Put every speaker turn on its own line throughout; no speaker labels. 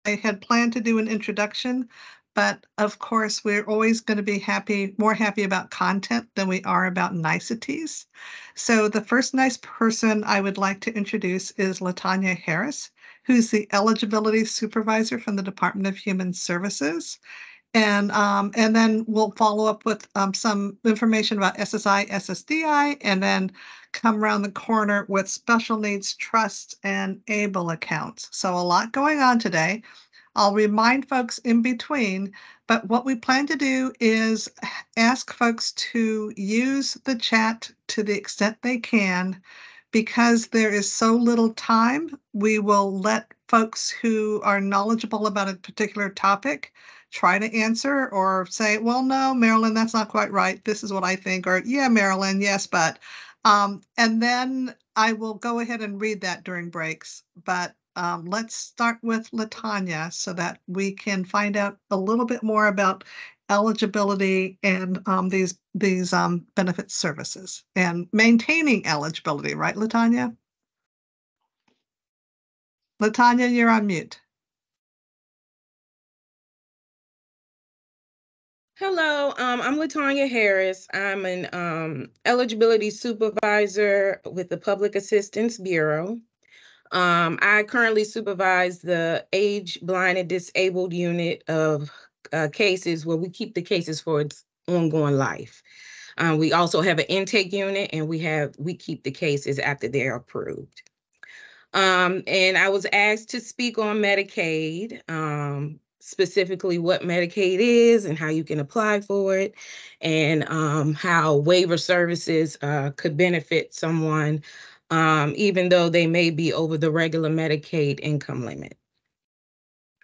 I had planned to do an introduction, but of course, we're always going to be more happy about content than we are about niceties. So the first nice person I would like to introduce is LaTanya Harris, who's the eligibility supervisor from the Department of Human Services. And then we'll follow up with some information about SSI, SSDI, and then come around the corner with special needs trust and ABLE accounts. So a lot going on today. I'll remind folks in between, but what we plan to do is ask folks to use the chat to the extent they can. Because there is so little time, we will let folks who are knowledgeable about a particular topic try to answer or say, well, no, Marilyn, that's not quite right. This is what I think, or yeah, Marilyn, yes, but. And then I will go ahead and read that during breaks. But let's start with LaTanya so that we can find out a little bit more about eligibility and these benefit services and maintaining eligibility, right, LaTanya? LaTanya, you're on mute.
Hello, I'm LaTanya Harris. I'm an eligibility supervisor with the Public Assistance Bureau. I currently supervise the age, blind, and disabled unit of cases where we keep the cases for its ongoing life. We also have an intake unit, and we keep the cases after they're approved. And I was asked to speak on Medicaid, specifically what Medicaid is and how you can apply for it, and how waiver services could benefit someone, even though they may be over the regular Medicaid income limit.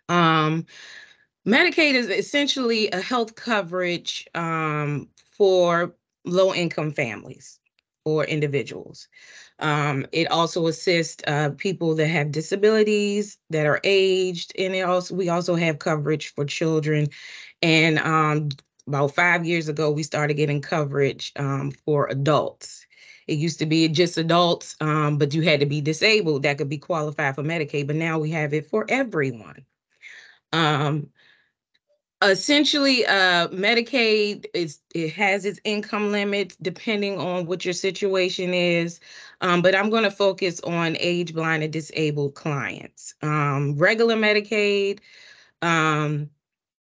Medicaid is essentially a health coverage for low-income families or individuals. It also assists people that have disabilities, that are aged, and we also have coverage for children. And about 5 years ago, we started getting coverage for adults. It used to be just adults, but you had to be disabled that could be qualified for Medicaid. But now we have it for everyone. Essentially, Medicaid it has its income limits depending on what your situation is, but I'm going to focus on age, blind, and disabled clients. Regular Medicaid,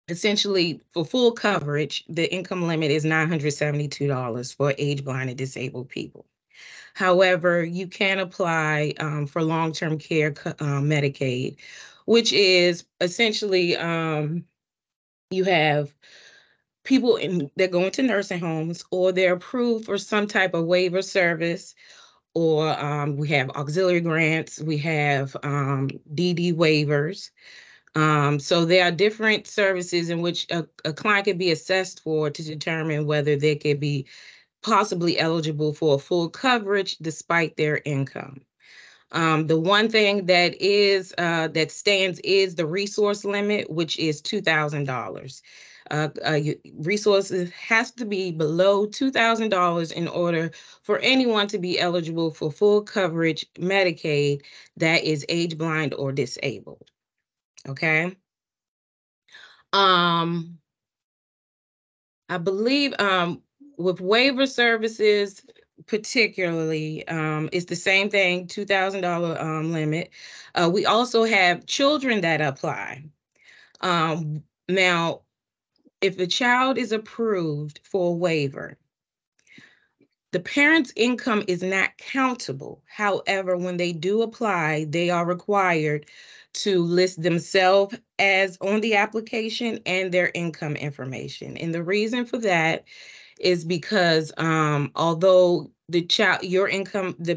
essentially for full coverage, the income limit is $972 for age, blind, and disabled people. However, you can apply for long-term care Medicaid, which is essentially you have people that go into nursing homes, or they're approved for some type of waiver service, or we have auxiliary grants, we have DD waivers. So there are different services in which a client could be assessed for to determine whether they could be possibly eligible for full coverage despite their income. The one thing that stands is the resource limit, which is $2,000. Resources has to be below $2,000 in order for anyone to be eligible for full coverage Medicaid that is age, blind, or disabled. Okay. I believe with waiver services, particularly, it's the same thing, $2,000 limit. We also have children that apply. Now, if a child is approved for a waiver, the parent's income is not countable. However, when they do apply, they are required to list themselves as on the application and their income information. And the reason for that is because although the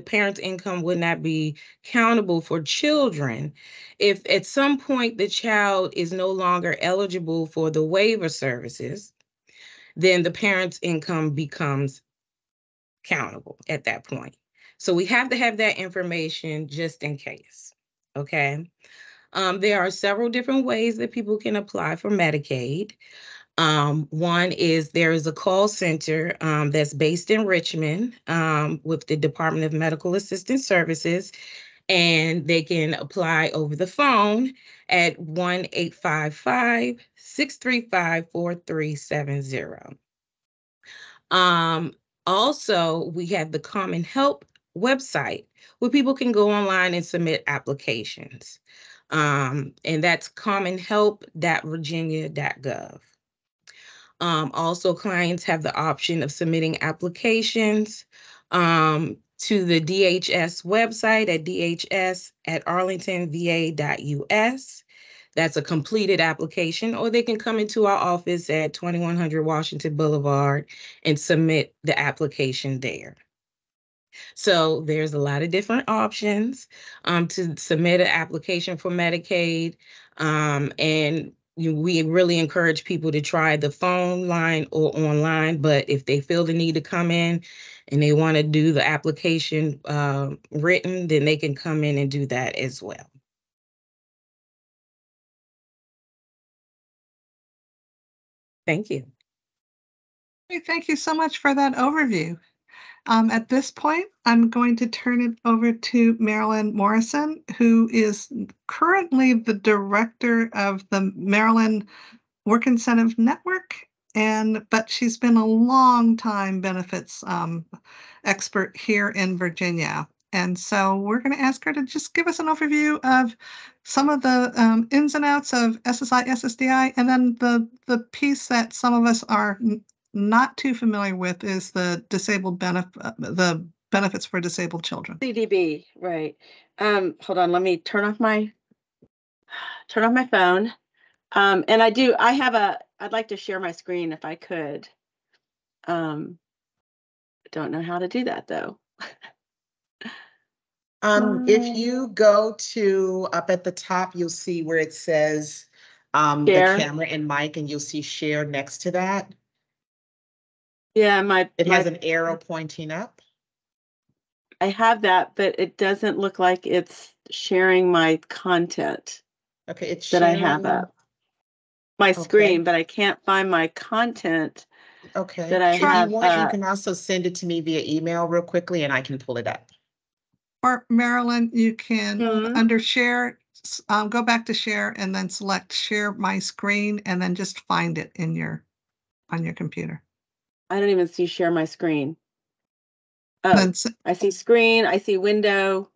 parent's income would not be countable for children, if at some point the child is no longer eligible for the waiver services, then the parent's income becomes countable at that point. So we have to have that information just in case. Okay. There are several different ways that people can apply for Medicaid. One is there is a call center that's based in Richmond with the Department of Medical Assistance Services, and they can apply over the phone at 1-855-635-4370. Also, we have the Common Help website where people can go online and submit applications. And that's commonhelp.virginia.gov. Also, clients have the option of submitting applications to the DHS website at dhs@arlingtonva.us. That's a completed application, or they can come into our office at 2100 Washington Boulevard and submit the application there. So there's a lot of different options to submit an application for Medicaid. And we really encourage people to try the phone line or online, but if they feel the need to come in and they want to do the application written, then they can come in and do that as well. Thank you.
Thank you so much for that overview. At this point, I'm going to turn it over to Marilyn Morrison, who is currently the director of the Maryland Work Incentive Network, but she's been a long time benefits expert here in Virginia. And so we're going to ask her to just give us an overview of some of the ins and outs of SSI, SSDI, and then the piece that some of us are not too familiar with is the the benefits for disabled children.
CDB, right. Hold on, let me turn off my phone. And I'd like to share my screen if I could. Don't know how to do that though.
If you go to up at the top, you'll see where it says the camera and mic, and you'll see share next to that.
Yeah,
it has an arrow pointing up.
I have that, but it doesn't look like it's sharing my content.
Okay, it's
that
sharing
I have up. My screen, but I can't find my content.
Okay.
That I have.
If you want, you can also send it to me via email real quickly, and I can pull it up.
Or Marilyn, you can under share, go back to share and then select share my screen and then just find it in on your computer.
I don't even see share my screen. Oh, I see screen, I see window.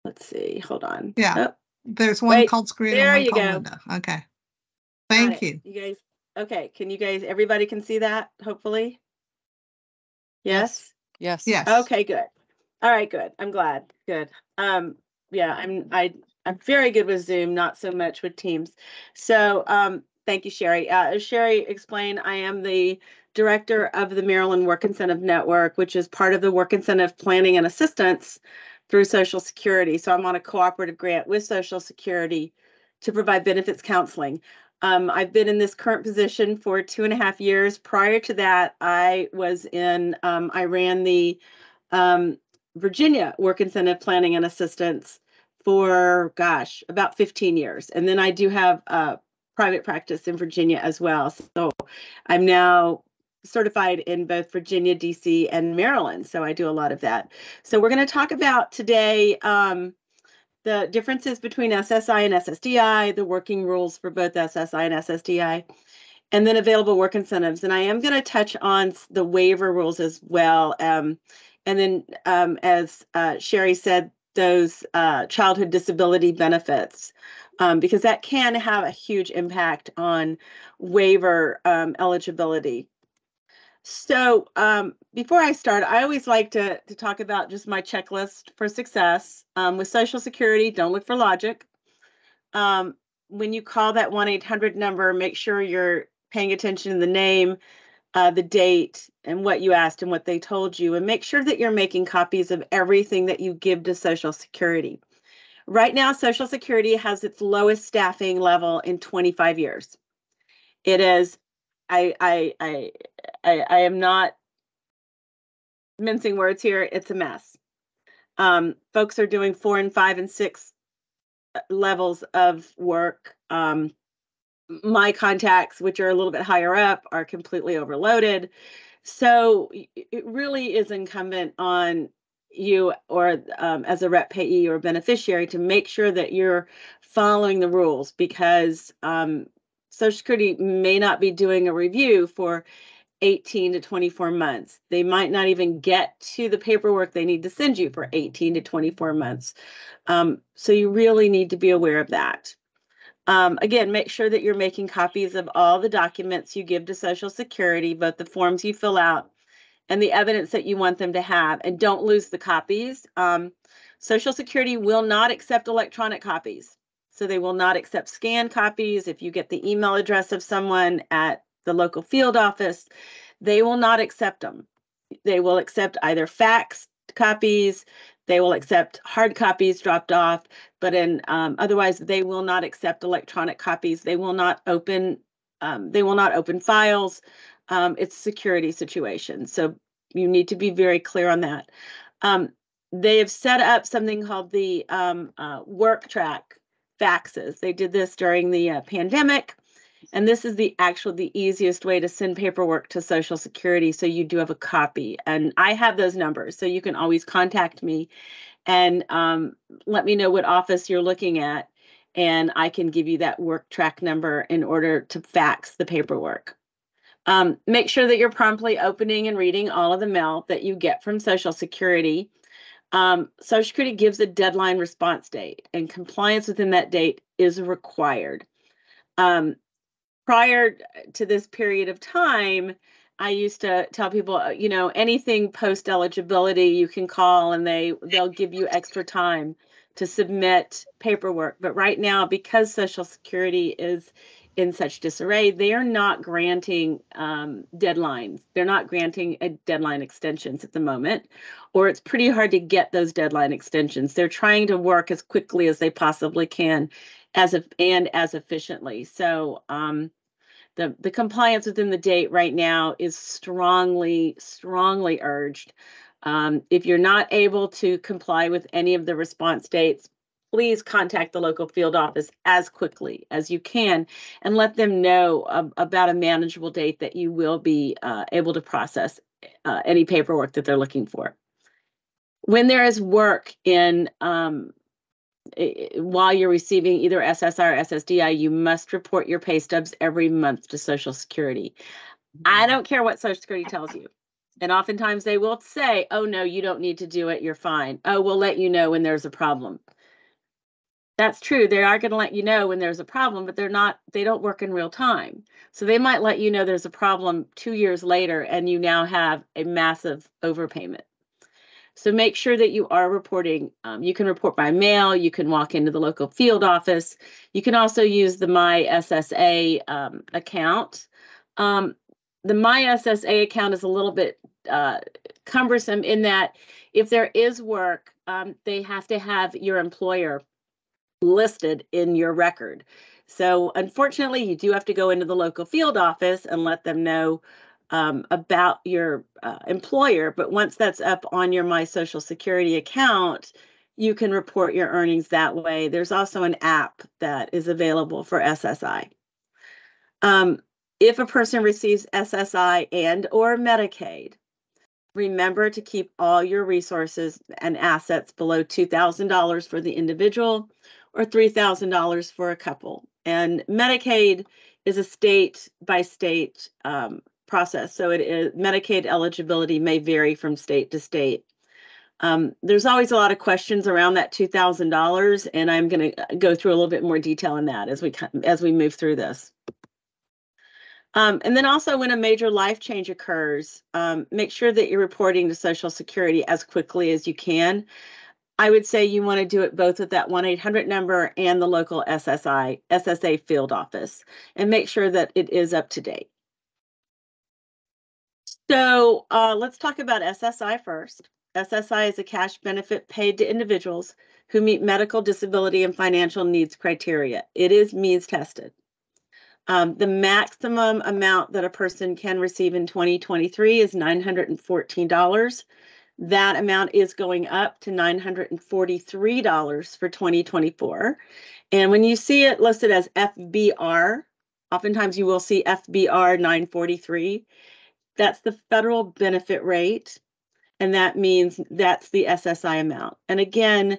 Let's see, hold on.
Yeah, there's one called screen and one called window. Okay, thank you.
You guys, okay, everybody can see that, hopefully? Yes?
Yes.
Yes.
Okay, good. All right, good. I'm glad. Good. Yeah, I'm very good with Zoom, not so much with Teams. So thank you, Sherry. As Sherry explained, I am the director of the Maryland Work Incentive Network, which is part of the Work Incentive Planning and Assistance through Social Security. So I'm on a cooperative grant with Social Security to provide benefits counseling. I've been in this current position for 2.5 years. Prior to that, I ran the Virginia Work Incentive Planning and Assistance for, about 15 years. And then I do have a private practice in Virginia as well. So I'm now certified in both Virginia, DC, and Maryland. So I do a lot of that. So we're going to talk about today the differences between SSI and SSDI, the working rules for both SSI and SSDI, and then available work incentives. And I am going to touch on the waiver rules as well. And then, as Sherry said, those childhood disability benefits, because that can have a huge impact on waiver eligibility. So before I start, I always like to talk about just my checklist for success. With Social Security, don't look for logic. When you call that 1-800 number, make sure you're paying attention to the name, the date, and what you asked and what they told you, and make sure that you're making copies of everything that you give to Social Security. Right now, Social Security has its lowest staffing level in 25 years. It is, I am not mincing words here. It's a mess. Folks are doing 4 and 5 and 6 levels of work. My contacts, which are a little bit higher up, are completely overloaded. So it really is incumbent on you or as a rep payee or beneficiary to make sure that you're following the rules, because Social Security may not be doing a review for 18 to 24 months. They might not even get to the paperwork they need to send you for 18 to 24 months. So you really need to be aware of that. Again, make sure that you're making copies of all the documents you give to Social Security, both the forms you fill out and the evidence that you want them to have, and don't lose the copies. Social Security will not accept electronic copies. So they will not accept scanned copies. If you get the email address of someone at the local field office, they will not accept them. They will accept either faxed copies, they will accept hard copies dropped off, but otherwise they will not accept electronic copies. They will not open files. It's a security situation. So you need to be very clear on that. They have set up something called the work track faxes. They did this during the pandemic. And this is the easiest way to send paperwork to Social Security, so you do have a copy. And I have those numbers, so you can always contact me and let me know what office you're looking at, and I can give you that work track number in order to fax the paperwork. Make sure that you're promptly opening and reading all of the mail that you get from Social Security. Social Security gives a deadline response date, and compliance within that date is required. Prior to this period of time, I used to tell people, anything post eligibility, you can call and they'll give you extra time to submit paperwork. But right now, because Social Security is in such disarray, they are not granting deadlines. They're not granting deadline extensions at the moment, or it's pretty hard to get those deadline extensions. They're trying to work as quickly as they possibly can as efficiently. So the compliance within the date right now is strongly urged. If you're not able to comply with any of the response dates, please contact the local field office as quickly as you can and let them know about a manageable date that you will be able to process any paperwork that they're looking for. When there is work in while you're receiving either SSI or SSDI, you must report your pay stubs every month to Social Security. I don't care what Social Security tells you. And oftentimes they will say, oh, no, you don't need to do it. You're fine. Oh, we'll let you know when there's a problem. That's true. They are going to let you know when there's a problem, but they don't work in real time. So they might let you know there's a problem 2 years later and you now have a massive overpayment. So make sure that you are reporting. You can report by mail. You can walk into the local field office. You can also use the My SSA account. The My SSA account is a little bit cumbersome in that if there is work, they have to have your employer listed in your record. So unfortunately, you do have to go into the local field office and let them know about your employer. But once that's up on your My Social Security account, you can report your earnings that way. There's also an app that is available for SSI. If a person receives SSI and or Medicaid, remember to keep all your resources and assets below $2,000 for the individual or $3,000 for a couple. And Medicaid is a state by state process. So Medicaid eligibility may vary from state to state. There's always a lot of questions around that $2,000, and I'm going to go through a little bit more detail in that as we move through this. And then also when a major life change occurs, make sure that you're reporting to Social Security as quickly as you can. I would say you want to do it both with that 1-800 number and the local SSA field office, and make sure that it is up to date. So let's talk about SSI first. SSI is a cash benefit paid to individuals who meet medical, disability, and financial needs criteria. It is means tested. The maximum amount that a person can receive in 2023 is $914. That amount is going up to $943 for 2024. And when you see it listed as FBR, oftentimes you will see FBR 943. That's the federal benefit rate. and that means that's the SSI amount. And again,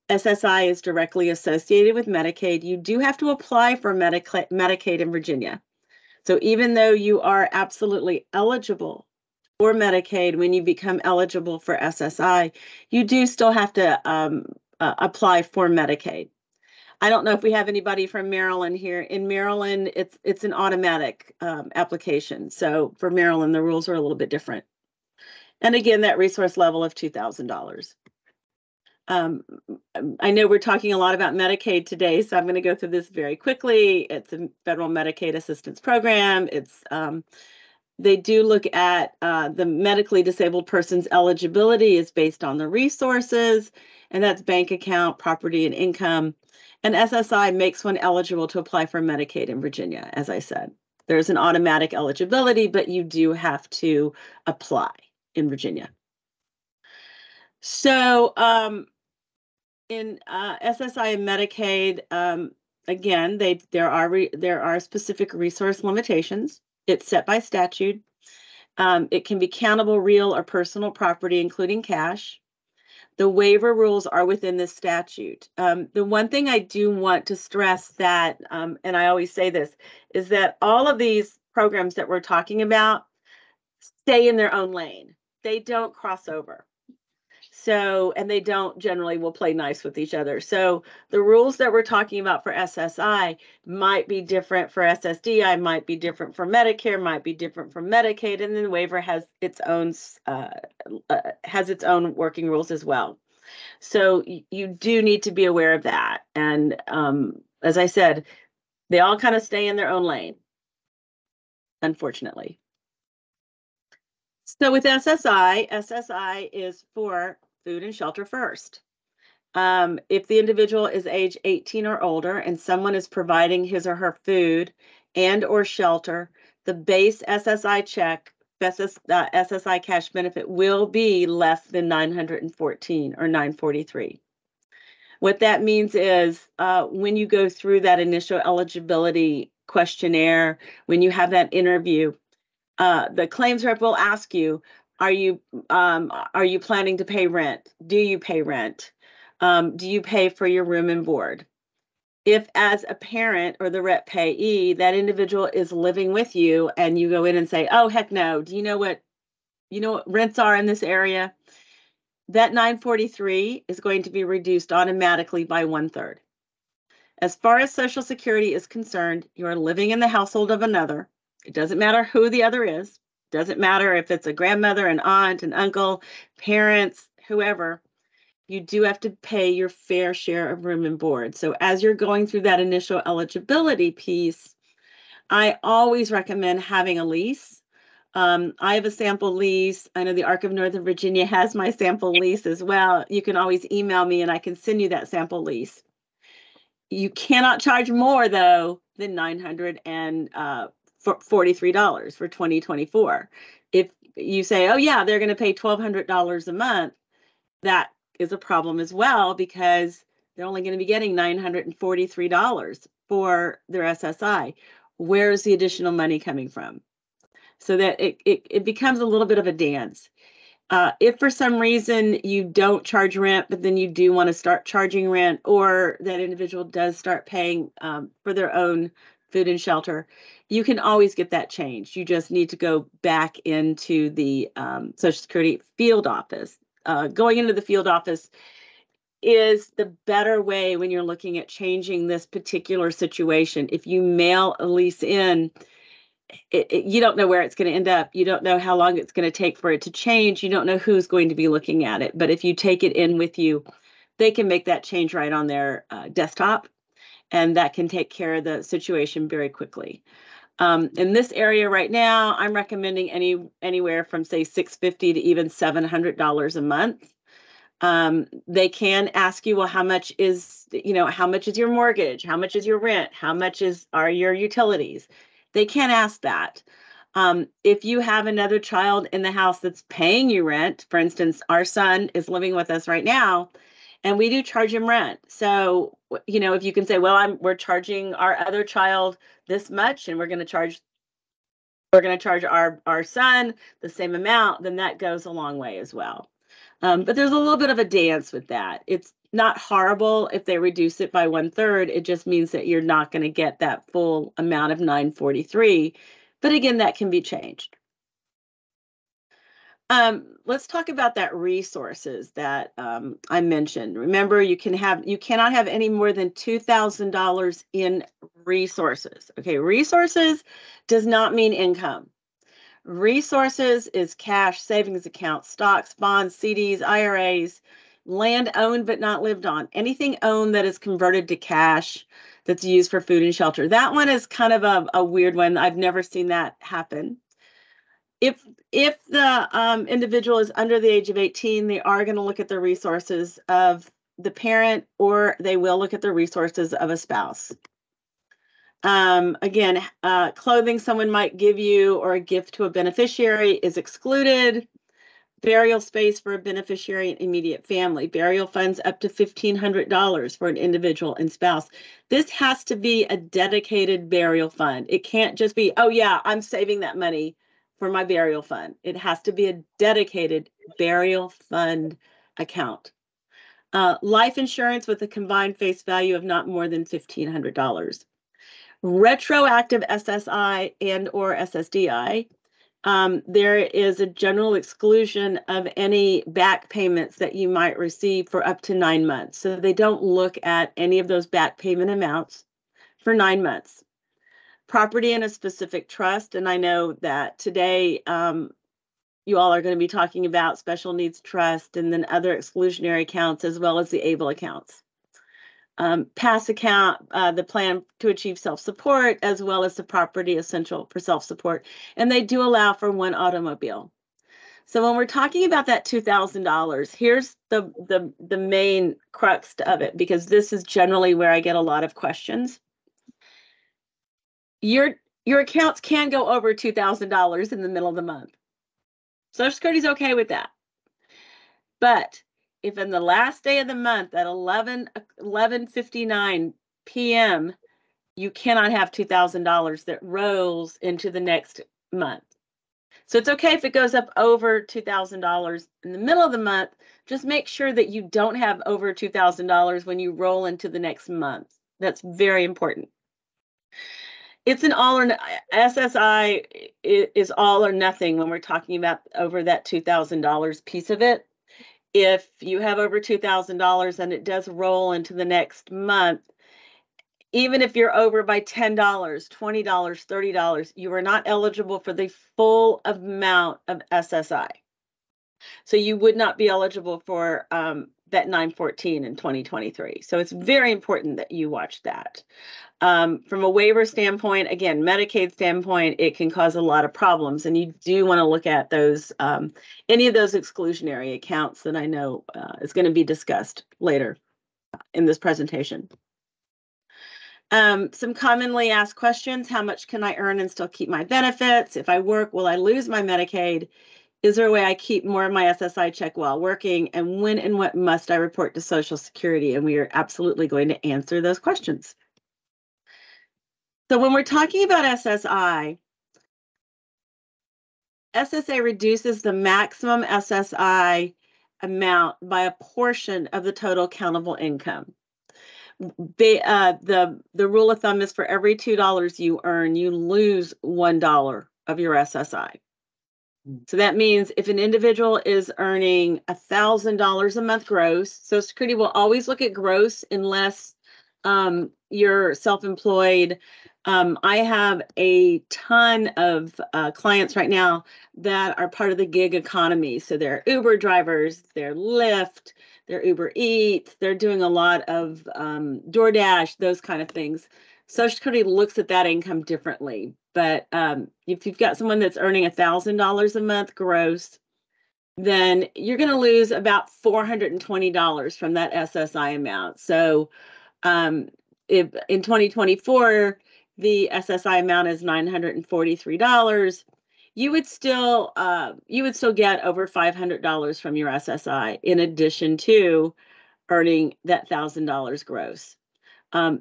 SSI is directly associated with Medicaid. You do have to apply for Medicaid in Virginia. So even though you are absolutely eligible for Medicaid, when you become eligible for SSI, you do still have to apply for Medicaid. I don't know if we have anybody from Maryland here. In Maryland, it's an automatic application. So for Maryland, the rules are a little bit different. And again, that resource level of $2,000. I know we're talking a lot about Medicaid today, so I'm going to go through this very quickly. It's a federal Medicaid assistance program. It's they do look at the medically disabled person's eligibility is based on the resources, and that's bank account, property, and income. And SSI makes one eligible to apply for Medicaid in Virginia, as I said. There's an automatic eligibility, but you do have to apply in Virginia. So in SSI and Medicaid, again, there are specific resource limitations. It's set by statute. It can be countable real or personal property, including cash. The waiver rules are within the statute. The one thing I do want to stress that, and I always say this, is that all of these programs that we're talking about stay in their own lane. They don't cross over. So, and they don't generally will play nice with each other. So the rules that we're talking about for SSI might be different for SSDI, might be different for Medicare, might be different for Medicaid, and then the waiver has its own working rules as well. So you do need to be aware of that. And as I said, they all kind of stay in their own lane, unfortunately. So with SSI is for food and shelter first. If the individual is age 18 or older and someone is providing his or her food and or shelter, the base SSI check, SSI cash benefit will be less than $914 or $943. What that means is when you go through that initial eligibility questionnaire, when you have that interview, the claims rep will ask you, are you planning to pay rent? Do you pay rent? Do you pay for your room and board? If as a parent or the rep payee, that individual is living with you and you go in and say, oh, heck no, do you know what rents are in this area? That $943 is going to be reduced automatically by 1/3. As far as Social Security is concerned, you are living in the household of another. It doesn't matter who the other is. Doesn't matter if it's a grandmother, an aunt, an uncle, parents, whoever. You do have to pay your fair share of room and board. So as you're going through that initial eligibility piece, I always recommend having a lease. I have a sample lease. I know the Arc of Northern Virginia has my sample lease as well. You can always email me and I can send you that sample lease. You cannot charge more though than $943 for 2024. If you say, oh yeah, they're going to pay $1,200 a month, that is a problem as well because they're only going to be getting $943 for their SSI. Where's the additional money coming from? So that it becomes a little bit of a dance. If for some reason you don't charge rent, but then you do want to start charging rent, or that individual does start paying for their own food and shelter, you can always get that changed. You just need to go back into the Social Security field office. Going into the field office is the better way when you're looking at changing this particular situation. If you mail a lease in, you don't know where it's going to end up. You don't know how long it's going to take for it to change. You don't know who's going to be looking at it. But if you take it in with you, they can make that change right on their desktop, and that can take care of the situation very quickly. In this area right now, I'm recommending anywhere from say $650 to even $700 a month. They can ask you, well, how much is your mortgage? How much is your rent? How much are your utilities? They can't ask that. If you have another child in the house that's paying you rent, for instance, our son is living with us right now, and we do charge him rent. So, if you can say, well, we're charging our other child this much, and we're going to charge we're going to charge our son the same amount, then that goes a long way as well. But there's a little bit of a dance with that. It's not horrible if they reduce it by 1/3. It just means that you're not going to get that full amount of $943. But again, that can be changed. Let's talk about that resources that I mentioned. Remember, you cannot have any more than $2,000 in resources. Okay, resources does not mean income. Resources is cash, savings accounts, stocks, bonds, CDs, IRAs, land owned but not lived on. Anything owned that is converted to cash that's used for food and shelter. That one is kind of a weird one. I've never seen that happen. If the individual is under the age of 18, they are going to look at the resources of the parent, or they will look at the resources of a spouse. Again, clothing someone might give you or a gift to a beneficiary is excluded. Burial space for a beneficiary and immediate family. Burial funds up to $1,500 for an individual and spouse. This has to be a dedicated burial fund. It can't just be, oh yeah, I'm saving that money for my burial fund. It has to be a dedicated burial fund account. Life insurance with a combined face value of not more than $1,500. Retroactive SSI and or SSDI. There is a general exclusion of any back payments that you might receive for up to 9 months. So they don't look at any of those back payment amounts for 9 months. Property in a specific trust, and I know that today you all are going to be talking about special needs trust and then other exclusionary accounts as well as the ABLE accounts. PASS account, the plan to achieve self-support, as well as the property essential for self-support. And they do allow for 1 automobile. So when we're talking about that $2,000, here's the main crux of it, because this is generally where I get a lot of questions. Your accounts can go over $2,000 in the middle of the month. Social Security is okay with that. But if in the last day of the month at 11:59 p.m., you cannot have $2,000 that rolls into the next month. So it's okay if it goes up over $2,000 in the middle of the month. Just make sure that you don't have over $2,000 when you roll into the next month. That's very important. It's an all or SSI is all or nothing when we're talking about over that $2,000 piece of it. If you have over $2,000 and it does roll into the next month, even if you're over by $10, $20, $30, you are not eligible for the full amount of SSI. So you would not be eligible for that 914 in 2023. So it's very important that you watch that. From a waiver standpoint, again, Medicaid standpoint, it can cause a lot of problems, and you do want to look at those, any of those exclusionary accounts that I know is going to be discussed later in this presentation. Some commonly asked questions: how much can I earn and still keep my benefits? If I work, will I lose my Medicaid? Is there a way I keep more of my SSI check while working? And when and what must I report to Social Security? And we are absolutely going to answer those questions. So when we're talking about SSA reduces the maximum SSI amount by a portion of the total countable income. The rule of thumb is for every $2 you earn, you lose $1 of your SSI. So that means if an individual is earning $1,000 a month gross, Social Security will always look at gross unless you're self-employed. I have a ton of clients right now that are part of the gig economy. So they're Uber drivers, they're Lyft, they're Uber Eats, they're doing a lot of DoorDash, those kind of things. Social Security looks at that income differently. But if you've got someone that's earning $1,000 a month gross, then you're going to lose about $420 from that SSI amount. So if in 2024, the SSI amount is $943, you would still get over $500 from your SSI in addition to earning that $1,000 gross.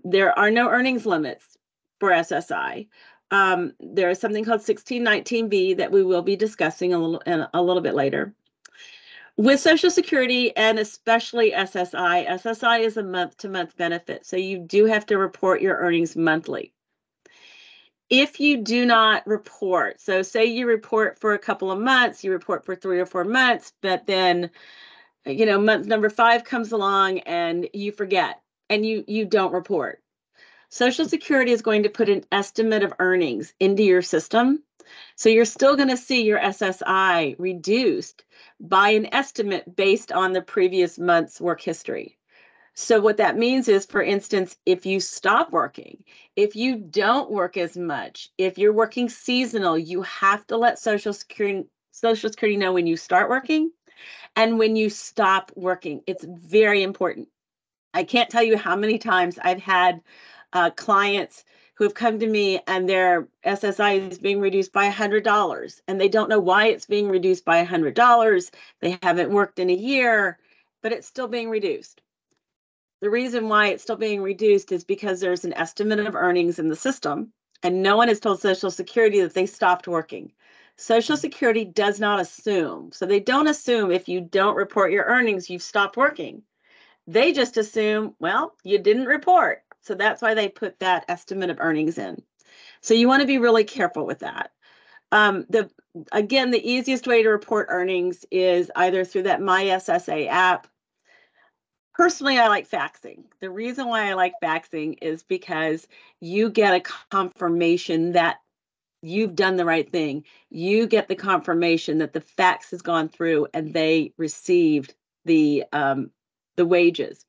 There are no earnings limits for SSI. there is something called 1619B that we will be discussing a little bit later. With Social Security and especially SSI, SSI is a month-to-month benefit, so you do have to report your earnings monthly. If you do not report, so say you report for a couple of months, you report for 3 or 4 months, but then, you know, month number 5 comes along and you forget and you don't report. Social Security is going to put an estimate of earnings into your system. So you're still going to see your SSI reduced by an estimate based on the previous month's work history. So what that means is, for instance, if you stop working, if you don't work as much, if you're working seasonal, you have to let Social Security know when you start working and when you stop working. It's very important. I can't tell you how many times I've had clients who have come to me and their SSI is being reduced by $100 and they don't know why it's being reduced by $100. They haven't worked in a year, but it's still being reduced. The reason why it's still being reduced is because there's an estimate of earnings in the system and no one has told Social Security that they stopped working. Social Security does not assume. So they don't assume if you don't report your earnings, you've stopped working. They just assume, well, you didn't report. So that's why they put that estimate of earnings in. So you want to be really careful with that. Again, the easiest way to report earnings is either through that MySSA app. Personally, I like faxing. The reason why I like faxing is because you get a confirmation that you've done the right thing. You get the confirmation that the fax has gone through and they received the wages.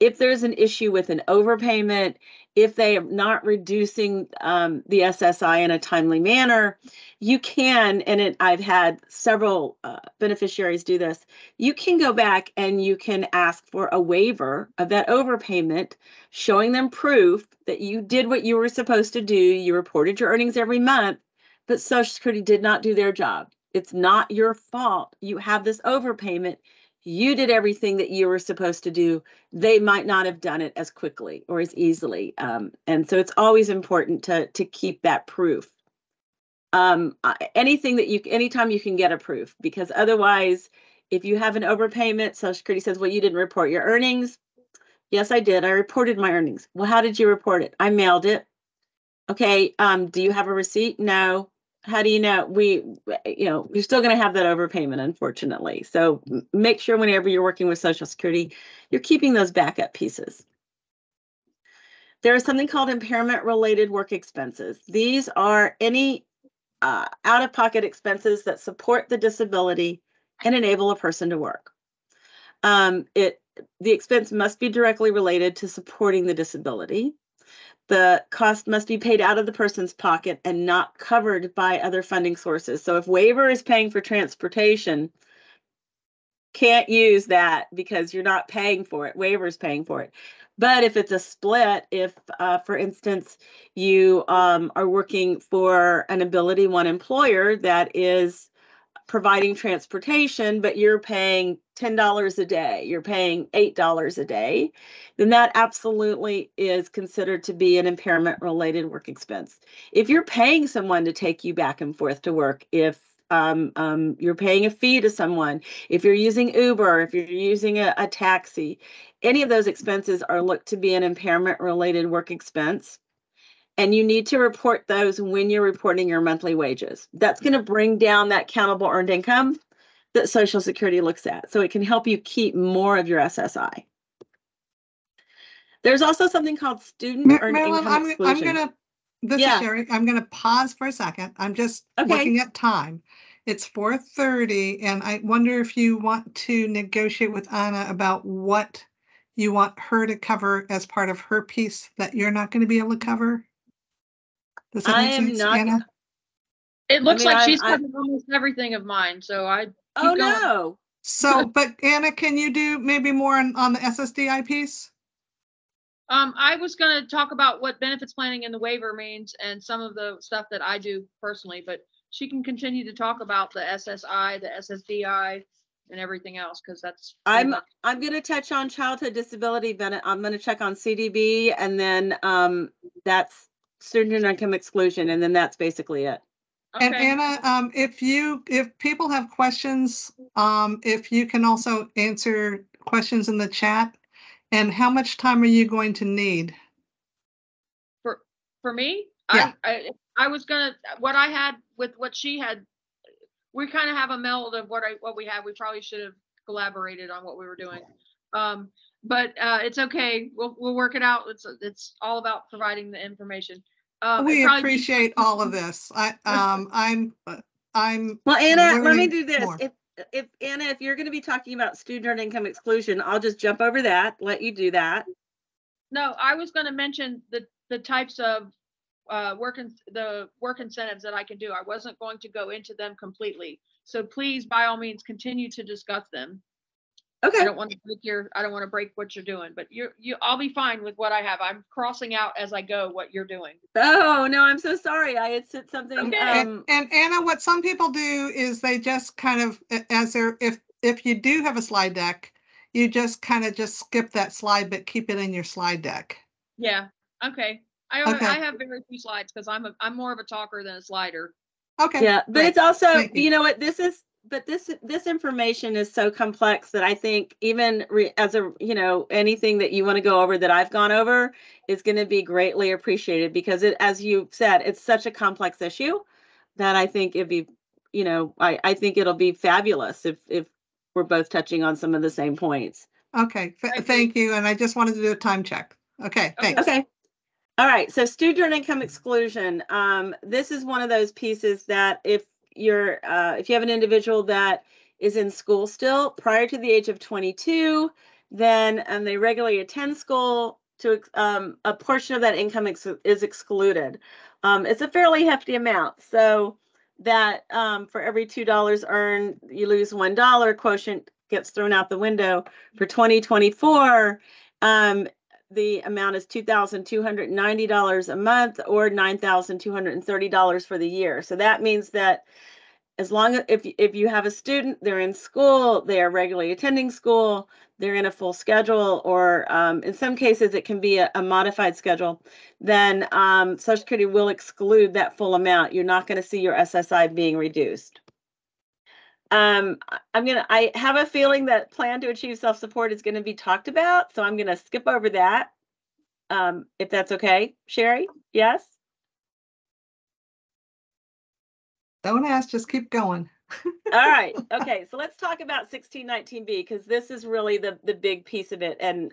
If there's an issue with an overpayment, if they are not reducing the SSI in a timely manner, you can, and I've had several beneficiaries do this, you can go back and you can ask for a waiver of that overpayment, showing them proof that you did what you were supposed to do. You reported your earnings every month, but Social Security did not do their job. It's not your fault. You have this overpayment. You did everything that you were supposed to do. They might not have done it as quickly or as easily. And so it's always important to keep that proof. Anytime you can get a proof, because otherwise, if you have an overpayment, Social Security says, well, you didn't report your earnings. Yes, I did. I reported my earnings. Well, how did you report it? I mailed it. Okay. Do you have a receipt? No. How do you know? You're still going to have that overpayment, unfortunately. So make sure whenever you're working with Social Security, you're keeping those backup pieces. There is something called impairment-related work expenses. These are any out-of-pocket expenses that support the disability and enable a person to work. The expense must be directly related to supporting the disability. The cost must be paid out of the person's pocket and not covered by other funding sources. So if waiver is paying for transportation, can't use that because you're not paying for it. Waiver is paying for it. But if it's a split, if, for instance, you are working for an Ability One employer that is providing transportation, but you're paying $10 a day, you're paying $8 a day, then that absolutely is considered to be an impairment-related work expense. If you're paying someone to take you back and forth to work, if you're paying a fee to someone, if you're using Uber, if you're using a taxi, any of those expenses are looked to be an impairment-related work expense. And you need to report those when you're reporting your monthly wages. That's going to bring down that countable earned income that Social Security looks at. So it can help you keep more of your SSI. There's also something called student earned income exclusion.
This is Sherry. I'm going to pause for a second. I'm just looking at time. It's 4:30, and I wonder if you want to negotiate with Anna about what you want her to cover as part of her piece that you're not going to be able to cover. Does that make sense, Anna?
It looks like she's covered almost everything of mine, so I keep going.
No.
So, but Anna, can you do maybe more on the SSDI piece?
I was going to talk about what benefits planning and the waiver means and some of the stuff that I do personally, but she can continue to talk about the SSI, the SSDI, and everything else, because that's
I'm going to touch on childhood disability benefit. I'm going to check on CDB, and then that's student income exclusion, and then that's basically it.
And
Okay.
Anna, if people have questions, if you can also answer questions in the chat. And how much time are you going to need?
For me,
Yeah.
I was gonna, what I had with what she had, we kind of have a meld of what we had. We probably should have collaborated on what we were doing. But it's okay. We'll work it out. It's all about providing the information.
We appreciate all of this. I'm
Well, Anna, let me
learning
do this.
more.
If Anna, if you're going to be talking about student earned income exclusion, I'll just jump over that, let you do that.
No, I was going to mention the types of work incentives that I can do. I wasn't going to go into them completely. So please, by all means, continue to discuss them.
Okay.
I don't want to break what you're doing, but I'll be fine with what I have. I'm crossing out as I go what you're doing.
Oh no, I'm so sorry. I had said something.
Okay.
And Anna, what some people do is they just kind of, if you do have a slide deck, you just kind of just skip that slide, but keep it in your slide deck.
Yeah. Okay. I have very few slides because I'm more of a talker than a slider.
Okay.
Yeah, but
great.
it's also,
you.
you know what, this information is so complex that I think even as a, anything that you want to go over that I've gone over is going to be greatly appreciated, because it, as you said, it's such a complex issue that I think it'd be, I think it'll be fabulous if we're both touching on some of the same points.
Okay, thank you. And I just wanted to do a time check. Okay, thanks.
Okay. All right, so student income exclusion. This is one of those pieces that if you have an individual that is in school still prior to the age of 22, then they regularly attend school, to a portion of that income is excluded. It's a fairly hefty amount, so that for every $2 earned, you lose $1. Quotient gets thrown out the window. For 2024, the amount is $2,290 a month, or $9,230 for the year. So that means that as long as if you have a student, they're in school, they are regularly attending school, they're in a full schedule, or in some cases it can be a modified schedule, then Social Security will exclude that full amount. You're not going to see your SSI being reduced. I have a feeling that plan to achieve self-support is going to be talked about, so I'm going to skip over that. If that's okay, Sherry? Yes?
Don't ask, just keep going.
All right. Okay. So let's talk about 1619B, because this is really the big piece of it. And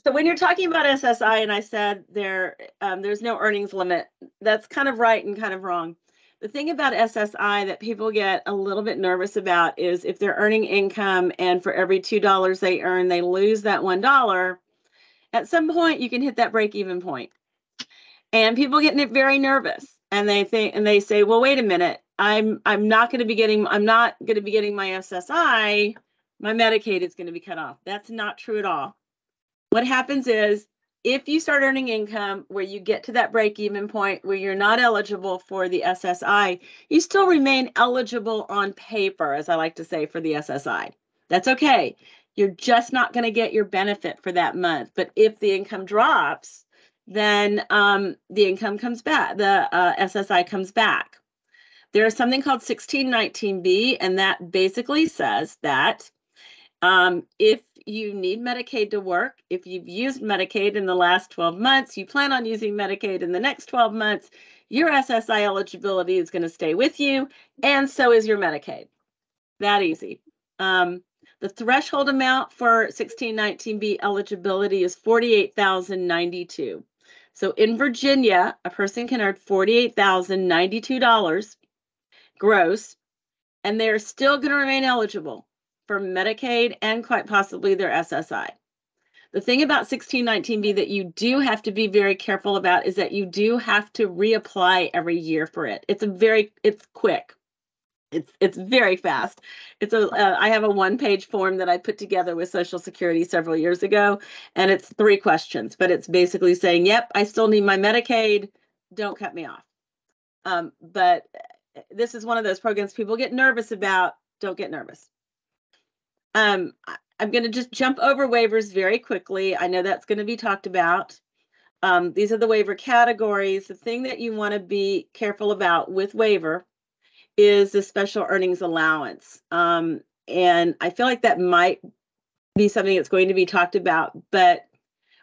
so when you're talking about SSI, and I said there's no earnings limit, that's kind of right and kind of wrong. The thing about SSI that people get a little bit nervous about is if they're earning income and for every $2 they earn, they lose that $1. At some point, you can hit that break-even point. And people get very nervous, and they say, well, wait a minute, I'm not going to be getting my SSI, my Medicaid is going to be cut off. That's not true at all. What happens is, if you start earning income where you get to that break-even point where you're not eligible for the SSI, you still remain eligible on paper, as I like to say, for the SSI. That's okay. You're just not going to get your benefit for that month. But if the income drops, then the income comes back, the SSI comes back. There is something called 1619B, and that basically says that if you need Medicaid to work, if you've used Medicaid in the last 12 months, you plan on using Medicaid in the next 12 months, your SSI eligibility is going to stay with you, and so is your Medicaid. That easy. The threshold amount for 1619B eligibility is $48,092. So in Virginia, a person can earn $48,092 gross, and they're still going to remain eligible for Medicaid and quite possibly their SSI. The thing about 1619B that you do have to be very careful about is that you do have to reapply every year for it. It's quick. It's very fast. I have a one-page form that I put together with Social Security several years ago, and it's 3 questions, but it's basically saying, yep, I still need my Medicaid, don't cut me off. But this is one of those programs people get nervous about. Don't get nervous. I'm going to just jump over waivers very quickly. I know that's going to be talked about. These are the waiver categories. The thing that you want to be careful about with waiver is the special earnings allowance. And I feel like that might be something that's going to be talked about, but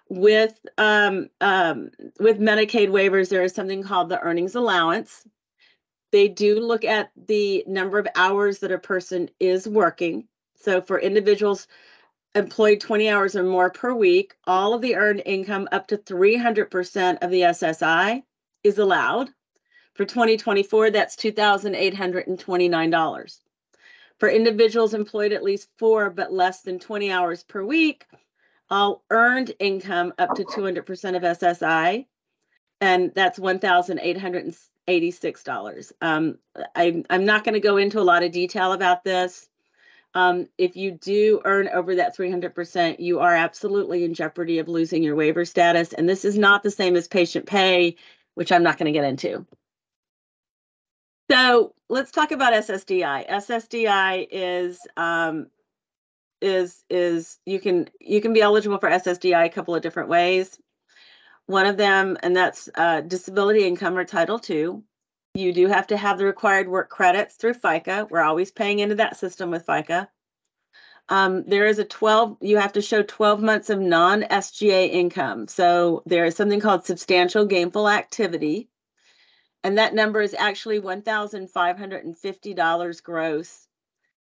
with Medicaid waivers, there is something called the earnings allowance. They do look at the number of hours that a person is working. So for individuals employed 20 hours or more per week, all of the earned income up to 300% of the SSI is allowed. For 2024, that's $2,829. For individuals employed at least 4 but less than 20 hours per week, all earned income up to 200% of SSI, and that's $1,886. I'm not going to go into a lot of detail about this. If you do earn over that 300%, you are absolutely in jeopardy of losing your waiver status. And this is not the same as patient pay, which I'm not going to get into. So let's talk about SSDI. SSDI is you can be eligible for SSDI a couple of different ways. One of them, and that's disability income or Title II. You do have to have the required work credits through FICA. We're always paying into that system with FICA. There is you have to show 12 months of non-SGA income. So there is something called substantial gainful activity. And that number is actually $1,550 gross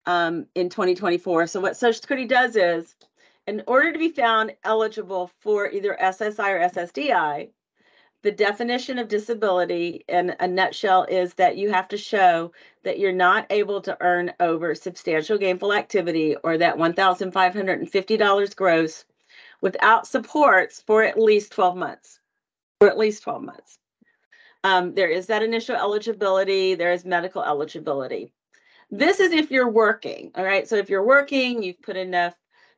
in 2024. So what Social Security does is, in order to be found eligible for either SSI or SSDI, the definition of disability in a nutshell is that you have to show that you're not able to earn over substantial gainful activity or that $1,550 gross without supports for at least 12 months. For at least 12 months. There is that initial eligibility. There is medical eligibility. This is if you're working, all right? So if you're working, you've put enough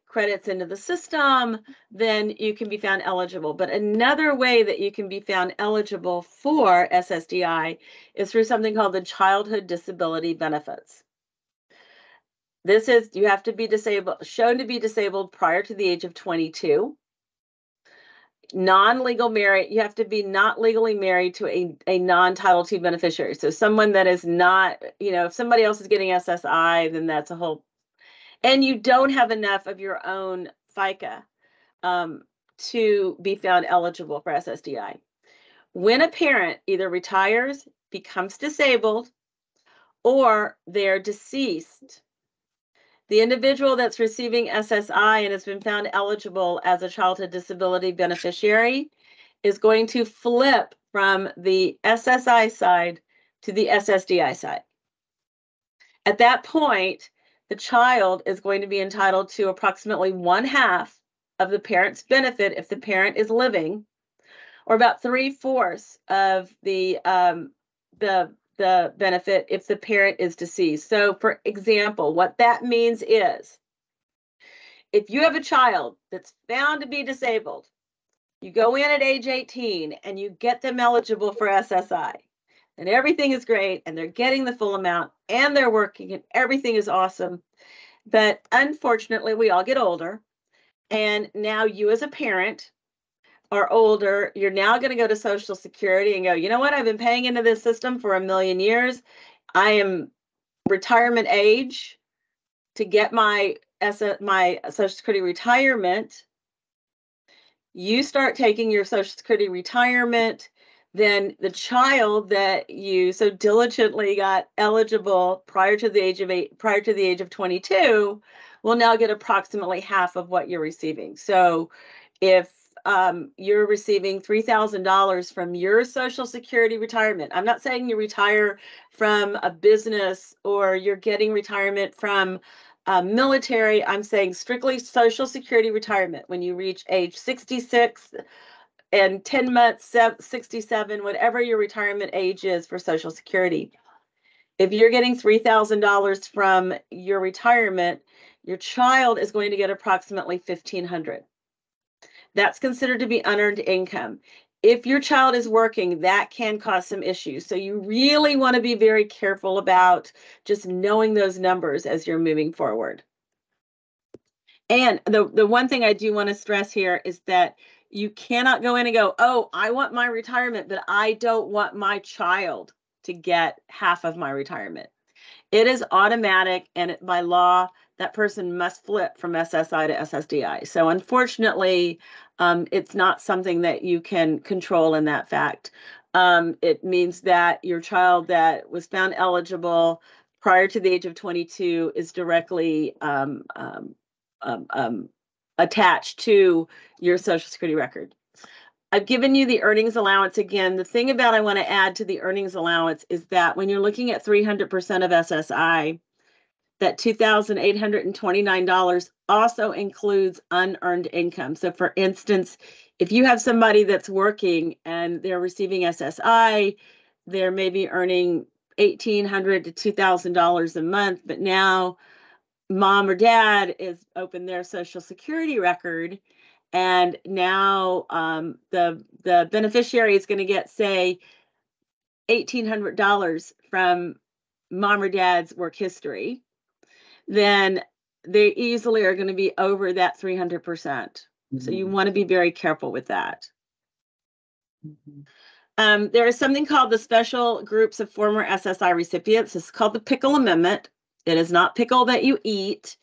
credits into the system, then you can be found eligible. But another way that you can be found eligible for SSDI is through something called the childhood disability benefits. This is, you have to be disabled, shown to be disabled prior to the age of 22. Non-legal married, you have to be not legally married to a non-Title II beneficiary. So someone that is not, if somebody else is getting SSI, then that's a whole, and you don't have enough of your own FICA to be found eligible for SSDI. When a parent either retires, becomes disabled, or they're deceased, the individual that's receiving SSI and has been found eligible as a childhood disability beneficiary is going to flip from the SSI side to the SSDI side. At that point, the child is going to be entitled to approximately 1/2 of the parent's benefit if the parent is living, or about 3/4 of the benefit if the parent is deceased. So for example, what that means is if you have a child that's found to be disabled, you go in at age 18 and you get them eligible for SSI, and everything is great and they're getting the full amount and they're working and everything is awesome. But unfortunately, we all get older, and now you as a parent are older, you're now going to go to Social Security and go, you know what, I've been paying into this system for 1,000,000 years. I am retirement age to get my Social Security retirement. You start taking your Social Security retirement, then the child that you so diligently got eligible prior to the age of 22 will now get approximately half of what you're receiving. So if you're receiving $3,000 from your Social Security retirement. I'm not saying you retire from a business or you're getting retirement from military. I'm saying strictly Social Security retirement. When you reach age 66 and 10 months, 67, whatever your retirement age is for Social Security. If you're getting $3,000 from your retirement, your child is going to get approximately $1,500. That's considered to be unearned income. If your child is working, that can cause some issues. So you really want to be very careful about just knowing those numbers as you're moving forward. And the one thing I do want to stress here is that You cannot go in and go, oh, I want my retirement, but I don't want my child to get half of my retirement. It is automatic, and by law, that person must flip from SSI to SSDI. So unfortunately, it's not something that you can control in that fact. It means that your child that was found eligible prior to the age of 22 is directly attached to your Social Security record. I've given you the earnings allowance again. The thing about I want to add to the earnings allowance is that when you're looking at 300% of SSI, that $2,829 also includes unearned income. So for instance, if you have somebody that's working and they're receiving SSI, they're maybe earning $1,800 to $2,000 a month, but now mom or dad is open their Social Security record, and now the beneficiary is going to get, say, $1,800 from mom or dad's work history, then they easily are going to be over that 300%. So you want to be very careful with that. There is something called the Special Groups of Former SSI Recipients. It's called the Pickle Amendment. It is not pickle that you eat.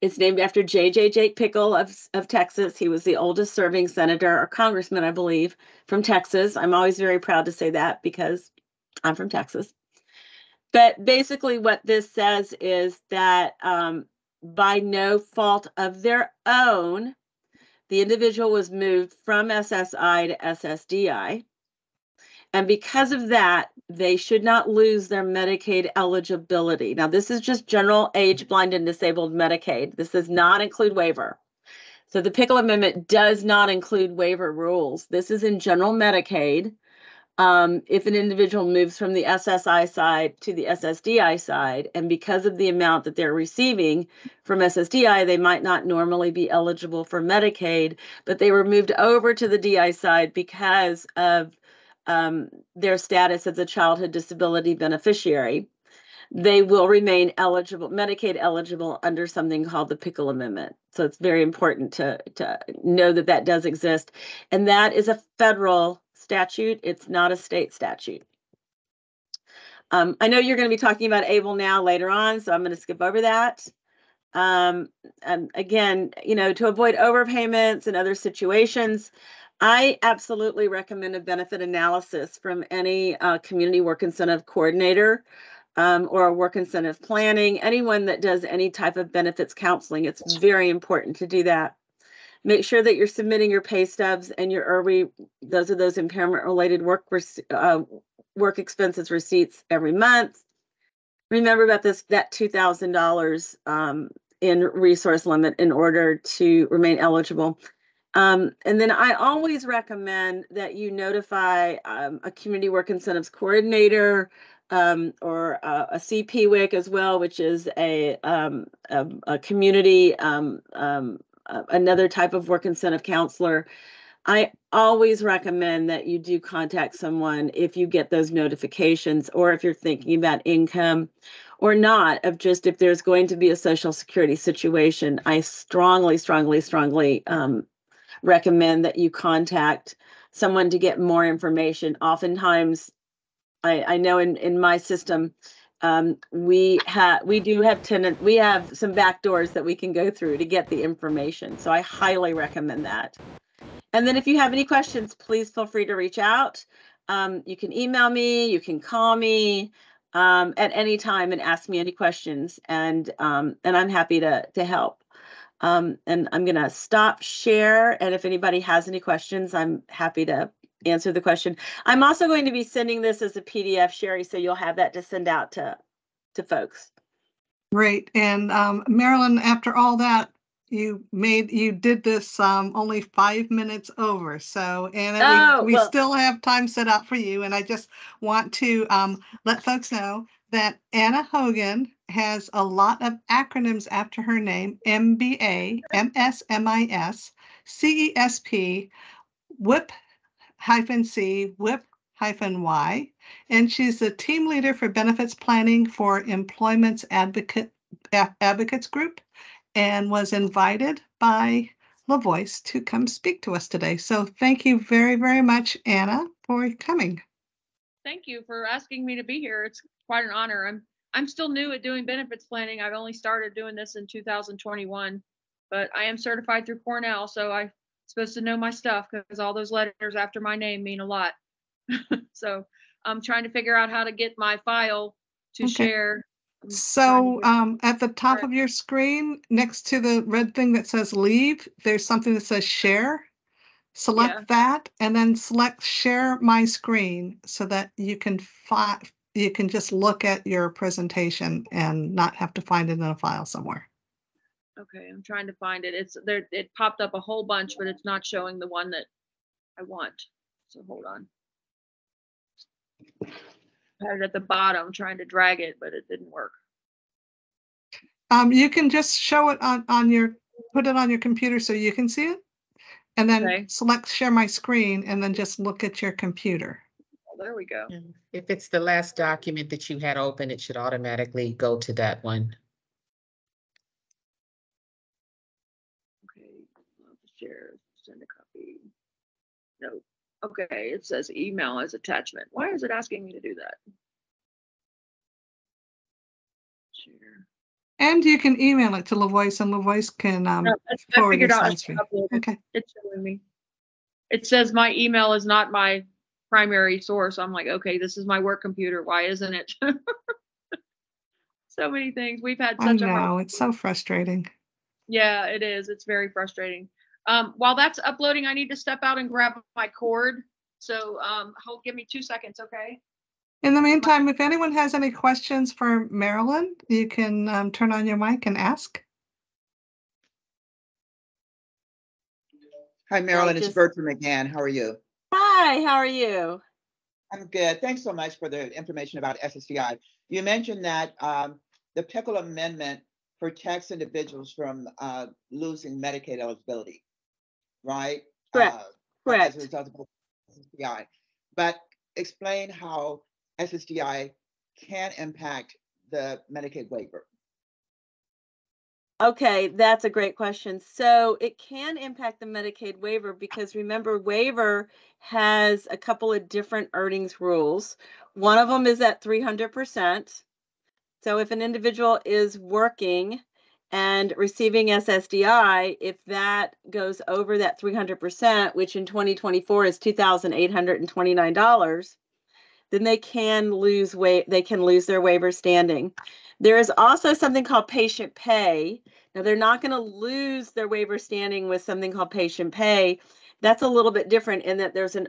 It's named after Jake Pickle of Texas. He was the oldest serving senator or congressman, I believe, from Texas. I'm always very proud to say that because I'm from Texas. But basically what this says is that by no fault of their own, the individual was moved from SSI to SSDI. And because of that, they should not lose their Medicaid eligibility. Now, this is just general age, blind, and disabled Medicaid. This does not include waiver. So the Pickle Amendment does not include waiver rules. This is in general Medicaid. If an individual moves from the SSI side to the SSDI side, and because of the amount that they're receiving from SSDI, they might not normally be eligible for Medicaid, but they were moved over to the DI side because of their status as a childhood disability beneficiary, they will remain eligible, Medicaid eligible, under something called the Pickle Amendment. So it's very important to know that that does exist. And that is a federal statute. It's not a state statute. I know you're going to be talking about ABLE now later on, so I'm going to skip over that. And again, you know, to avoid overpayments and other situations, I absolutely recommend a benefit analysis from any community work incentive coordinator or a work incentive planning, anyone that does any type of benefits counseling. It's very important to do that. Make sure that you're submitting your pay stubs and your IRWI, those are those impairment related work expenses receipts every month. Remember about that $2,000 in resource limit in order to remain eligible. And then I always recommend that you notify a community work incentives coordinator or a CPWIC as well, which is a community, another type of work incentive counselor. I always recommend that you do contact someone if you get those notifications, or if you're thinking about income or not, of just if there's going to be a Social Security situation. I strongly recommend that you contact someone to get more information. Oftentimes, I know in my system, we have some back doors that we can go through to get the information. So I highly recommend that. And then if you have any questions, please feel free to reach out. You can email me, you can call me at any time and ask me any questions, and I'm happy to help. And I'm going to stop share. And if anybody has any questions, I'm happy to answer the question. I'm also going to be sending this as a PDF, Sherry, so you'll have that to send out to folks. Great.
And Marilyn, after all that, you did this only 5 minutes over. So Anna, we still have time set out for you. And I just want to let folks know that Anna Hogan has a lot of acronyms after her name: MBA, MSMIS, CESP, WIP-C, WIP-Y, and she's the team leader for benefits planning for Employment's Advocates Group, and was invited by LaVoice to come speak to us today. So thank you very, very much, Anna, for coming.
Thank you for asking me to be here. It's quite an honor. I'm still new at doing benefits planning. I've only started doing this in 2021, but I am certified through Cornell, so I'm supposed to know my stuff because all those letters after my name mean a lot. So I'm trying to figure out how to get my file to share.
So at the top of your screen, next to the red thing that says leave, there's something that says share. Select that and then select share my screen so that you can just look at your presentation and not have to find it in a file somewhere.
Okay, I'm trying to find it. It's there. It popped up a whole bunch, but it's not showing the one that I want. So hold on. I had it at the bottom, trying to drag it, but it didn't work.
You can just show it on your, put it on your computer so you can see it, and then select share my screen, and then just look at your computer.
Oh, there we go.
If it's the last document that you had open, it should automatically go to that one.
Okay, share, send a copy. No. Okay, it says email as attachment. Why is it asking me to do that? Share.
And you can email it to LaVoice, and LaVoice can
I
forward
figured out.
Okay.
It's showing me. It says my email is not my primary source. I'm like, okay, this is my work computer. Why isn't it? So many things. We've had such a hard.
It's so frustrating.
Yeah, it is. It's very frustrating. While that's uploading, I need to step out and grab my cord. So give me 2 seconds, okay?
In the meantime, if anyone has any questions for Marilyn, you can turn on your mic and ask.
Hi, Marilyn. It's Bertram again. How are you?
Hi, how are you?
I'm good. Thanks so much for the information about SSDI. You mentioned that the Pickle Amendment protects individuals from losing Medicaid eligibility, right?
Correct. Correct.
As a result of SSDI. But explain how SSDI can impact the Medicaid waiver.
Okay, that's a great question. So it can impact the Medicaid waiver because remember, waiver has a couple of different earnings rules. One of them is at 300%. So if an individual is working and receiving SSDI, if that goes over that 300%, which in 2024 is $2,829, then they can lose their waiver standing. There is also something called patient pay. Now they're not going to lose their waiver standing with something called patient pay. That's a little bit different in that there's an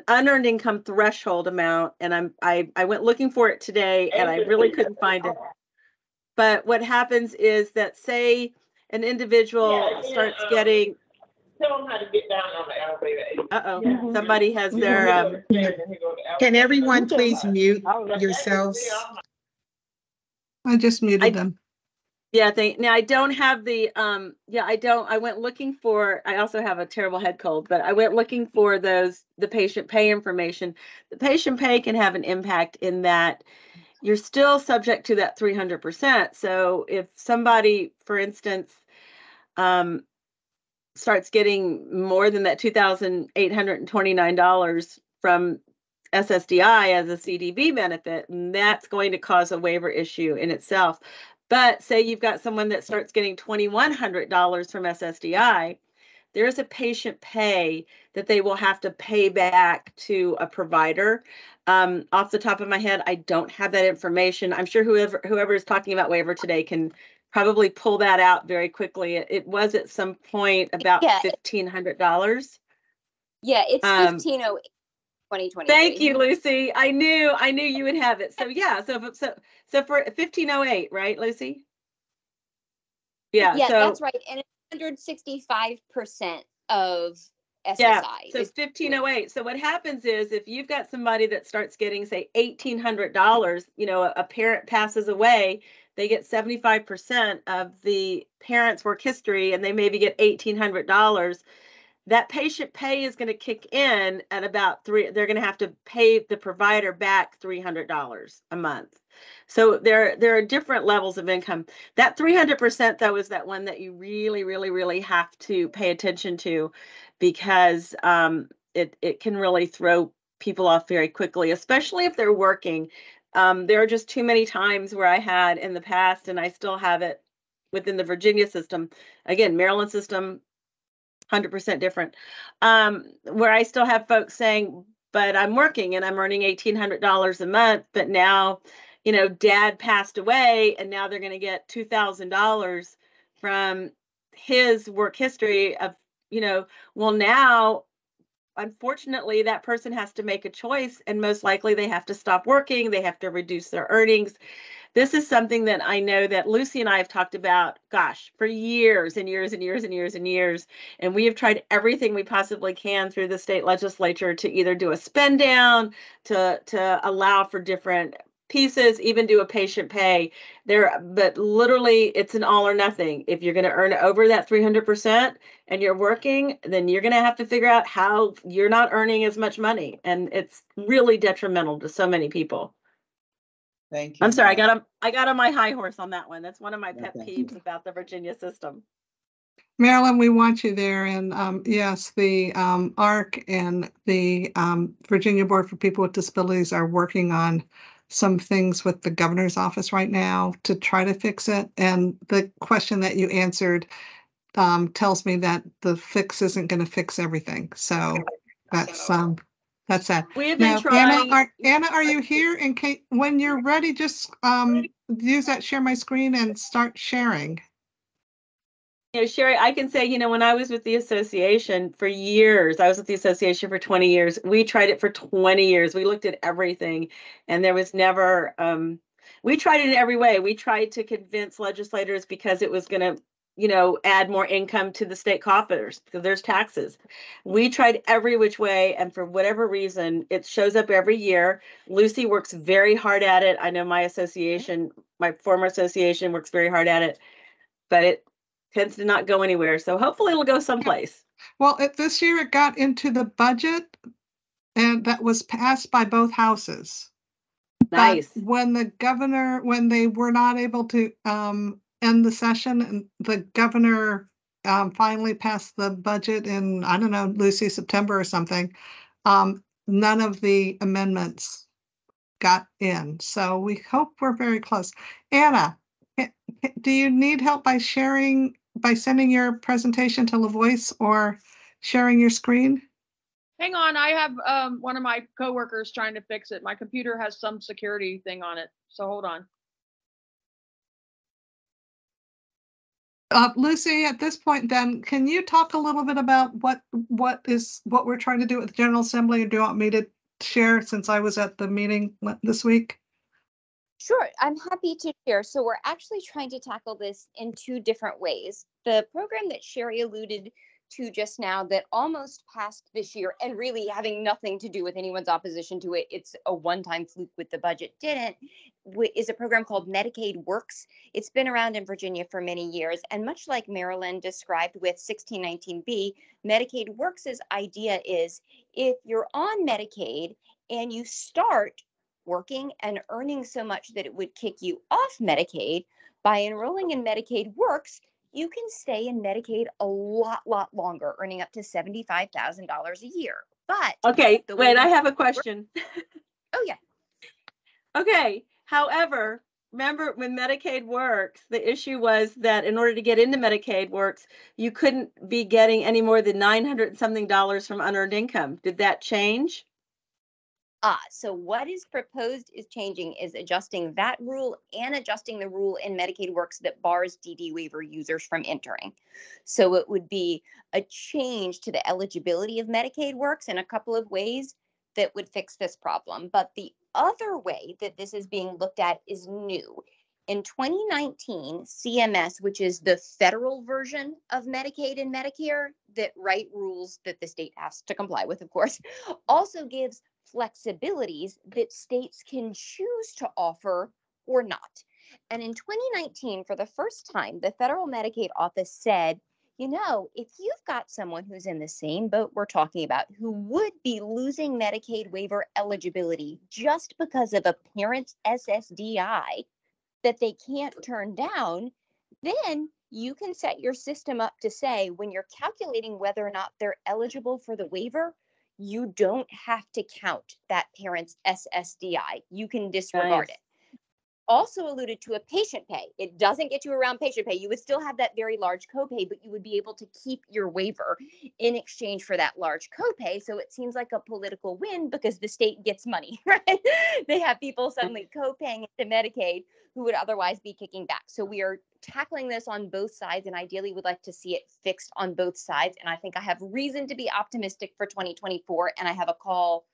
unearned income threshold amount, and I went looking for it today and I really couldn't find it. But what happens is that say an individual starts getting.
Tell them how to get down on the elevator.
Uh-oh, somebody has their.
Can everyone please mute yourselves?
I just muted them.
Yeah, now I don't have the, I went looking for, I also have a terrible head cold, but I went looking for the patient pay information. The patient pay can have an impact in that you're still subject to that 300%. So if somebody, for instance, starts getting more than that $2,829 from SSDI as a CDB benefit, and that's going to cause a waiver issue in itself. But say you've got someone that starts getting $2,100 from SSDI, there's a patient pay that they will have to pay back to a provider. Off the top of my head, I don't have that information. I'm sure whoever is talking about waiver today can probably pull that out very quickly. It was at some point about $1,500.
Yeah, it's 1508. 2023.
Thank you, Lucy. I knew you would have it. So yeah, so for 1508, right, Lucy? Yeah,
yeah,
so
that's right. And it's 165% of SSI.
Yeah, so 1508. So what happens is if you've got somebody that starts getting, say, $1,800, a parent passes away, they get 75% of the parent's work history, and they maybe get $1,800. That patient pay is going to kick in at about they're going to have to pay the provider back $300 a month. So there are different levels of income. That 300% though is that one that you really, really, really have to pay attention to, because it can really throw people off very quickly, especially if they're working. There are just too many times where I had in the past, and I still have it within the Virginia system. Again, Maryland system, 100% different. Where I still have folks saying, but I'm working and I'm earning $1,800 a month, but now, you know, dad passed away and now they're going to get $2,000 from his work history of, you know, well, now, unfortunately, that person has to make a choice, and most likely they have to stop working. They have to reduce their earnings. This is something that I know that Lucy and I have talked about, gosh, for years and years and years and years and years. And we have tried everything we possibly can through the state legislature to either do a spend down, to allow for different pieces, even do a patient pay there. But literally, it's an all or nothing. If you're going to earn over that 300% and you're working, then you're going to have to figure out how you're not earning as much money. And it's really detrimental to so many people.
Thank you.
I'm sorry, I got on my high horse on that one. That's one of my pet
Okay.
peeves about the Virginia system.
Marilyn, we want you there. And yes, the ARC and the Virginia Board for People with Disabilities are working on some things with the governor's office right now to try to fix it. And the question that you answered tells me that the fix isn't going to fix everything. So that's that.
We have been
Now,
trying.
Anna, are you here? And when you're ready, just use that share my screen and start sharing.
You know, Sherry, I can say, you know, when I was with the association for years, I was with the association for 20 years. We tried it for 20 years. We looked at everything, and there was never, we tried it in every way. We tried to convince legislators because it was going to, you know, add more income to the state coffers because there's taxes. We tried every which way, and for whatever reason, it shows up every year. Lucy works very hard at it. I know my association, my former association, works very hard at it, but it tends to not go anywhere. So hopefully it'll go someplace.
Well, this year it got into the budget, and that was passed by both houses.
Nice.
But when they were not able to end the session, and the governor finally passed the budget in, I don't know, Lucy, September or something, none of the amendments got in. So we hope we're very close. Anna, do you need help by sending your presentation to LaVoice or sharing your screen?
Hang on, I have one of my coworkers trying to fix it. My computer has some security thing on it, so hold on.
Lucy, at this point, then, can you talk a little bit about what we're trying to do at the General Assembly, or do you want me to share since I was at the meeting this week?
Sure, I'm happy to share. So we're actually trying to tackle this in two different ways. The program that Sherry alluded to just now that almost passed this year and really having nothing to do with anyone's opposition to it, it's a one-time fluke with the budget, didn't, is a program called Medicaid Works. It's been around in Virginia for many years. And much like Marilyn described with 1619B, Medicaid Works' idea is if you're on Medicaid and you start working and earning so much that it would kick you off Medicaid, by enrolling in Medicaid Works, you can stay in Medicaid a lot longer, earning up to $75,000 a year. But
okay, wait, I have a question.
Oh yeah.
Okay, however, remember when Medicaid Works, the issue was that in order to get into Medicaid Works, you couldn't be getting any more than $900 something from unearned income. Did that change?
So what is proposed is changing is adjusting that rule and adjusting the rule in Medicaid Works that bars DD waiver users from entering. So it would be a change to the eligibility of Medicaid Works in a couple of ways that would fix this problem. But the other way that this is being looked at is new. In 2019, CMS, which is the federal version of Medicaid and Medicare that write rules that the state has to comply with, of course, also gives flexibilities that states can choose to offer or not. And in 2019, for the first time, the Federal Medicaid Office said, you know, if you've got someone who's in the same boat we're talking about, who would be losing Medicaid waiver eligibility just because of a parent's SSDI that they can't turn down, then you can set your system up to say, when you're calculating whether or not they're eligible for the waiver, you don't have to count that parent's SSDI. You can disregard
Nice.
it. Also alluded to a patient pay. It doesn't get you around patient pay. You would still have that very large copay, but you would be able to keep your waiver in exchange for that large copay. So it seems like a political win because the state gets money, right? They have people suddenly copaying into Medicaid who would otherwise be kicking back. So we are tackling this on both sides, and ideally would like to see it fixed on both sides. And I think I have reason to be optimistic for 2024. And I have a call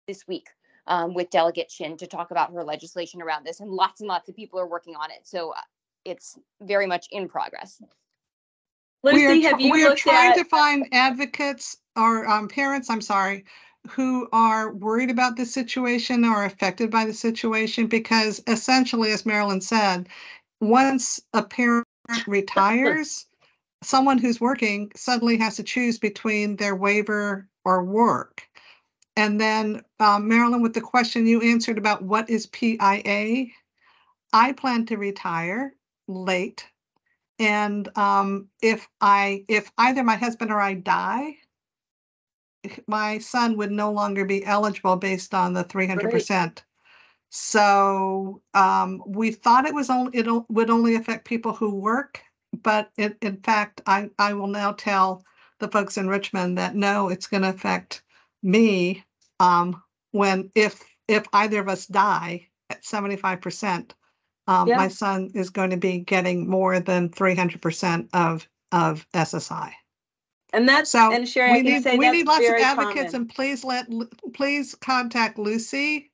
this week with Delegate Chin to talk about her legislation around this, and lots of people are working on it. So it's very much in progress.
Lucy, have you
we are
looked
trying
at?
to find advocates or parents, I'm sorry, who are worried about this situation or affected by the situation, because essentially, as Marilyn said, once a parent retires, someone who's working suddenly has to choose between their waiver or work. And then, Marilyn, with the question you answered about what is PIA, I plan to retire late. And if either my husband or I die, my son would no longer be eligible based on the 300%. So we thought it would only affect people who work, but in fact, I will now tell the folks in Richmond that no, it's going to affect me if either of us die at 75%. My son is going to be getting more than 300% of SSI.
And that's
So
and Sherry,
we need lots of advocates,
common.
and please contact Lucy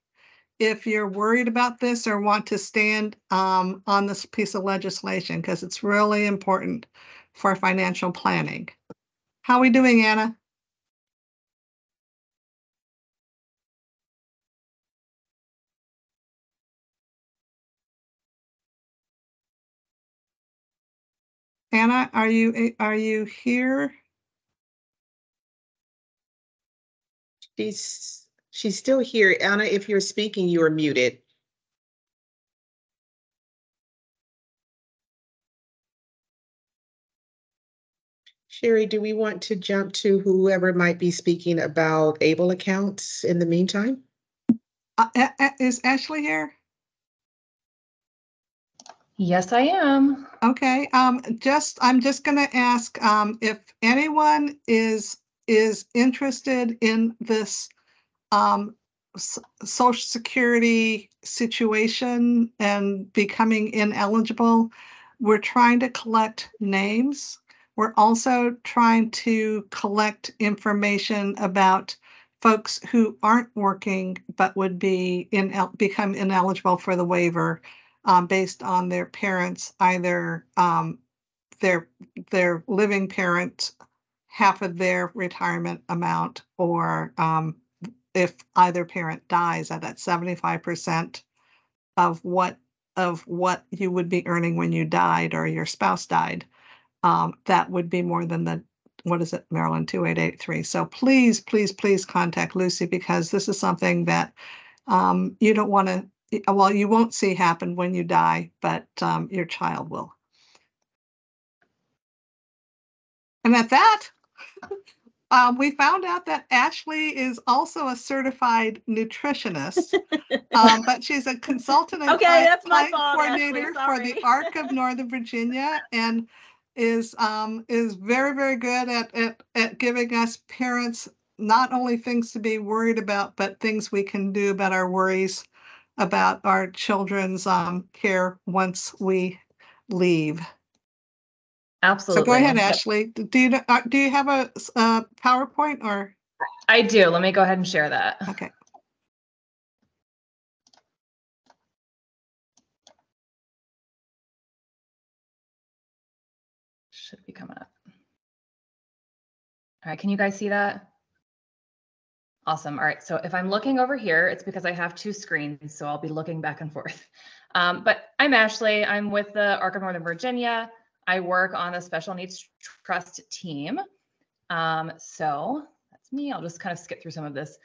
if you're worried about this or want to stand on this piece of legislation, because it's really important for financial planning. How are we doing, Anna? Anna, are you here?
She's still here. Anna, if you're speaking, you are muted. Sherry, do we want to jump to whoever might be speaking about ABLE accounts in the meantime?
Is Ashley here?
Yes, I am.
Okay. I'm just going to ask if anyone is interested in this Social Security situation and becoming ineligible. We're trying to collect names. We're also trying to collect information about folks who aren't working but would become ineligible for the waiver based on their parents, either their living parent, half of their retirement amount, or if either parent dies at that 75% of what you would be earning when you died or your spouse died, that would be more than the, what is it, Marilyn, 2883. So please, please, please contact Lucy, because this is something that you don't want to, well, you won't see happen when you die, but your child will. And at that, we found out that Ashley is also a certified nutritionist, but she's a consultant and client coordinator for the ARC of Northern Virginia, and is very, very good at giving us parents not only things to be worried about, but things we can do about our worries about our children's care once we leave.
Absolutely.
So go ahead, Ashley. Do you have a PowerPoint or?
I do. Let me go ahead and share that.
Okay.
Should be coming up. All right, can you guys see that? Awesome. All right, so if I'm looking over here, it's because I have two screens, so I'll be looking back and forth. But I'm Ashley. I'm with the ARC of Northern Virginia. I work on the Special Needs Trust team. So that's me. I'll just kind of skip through some of this.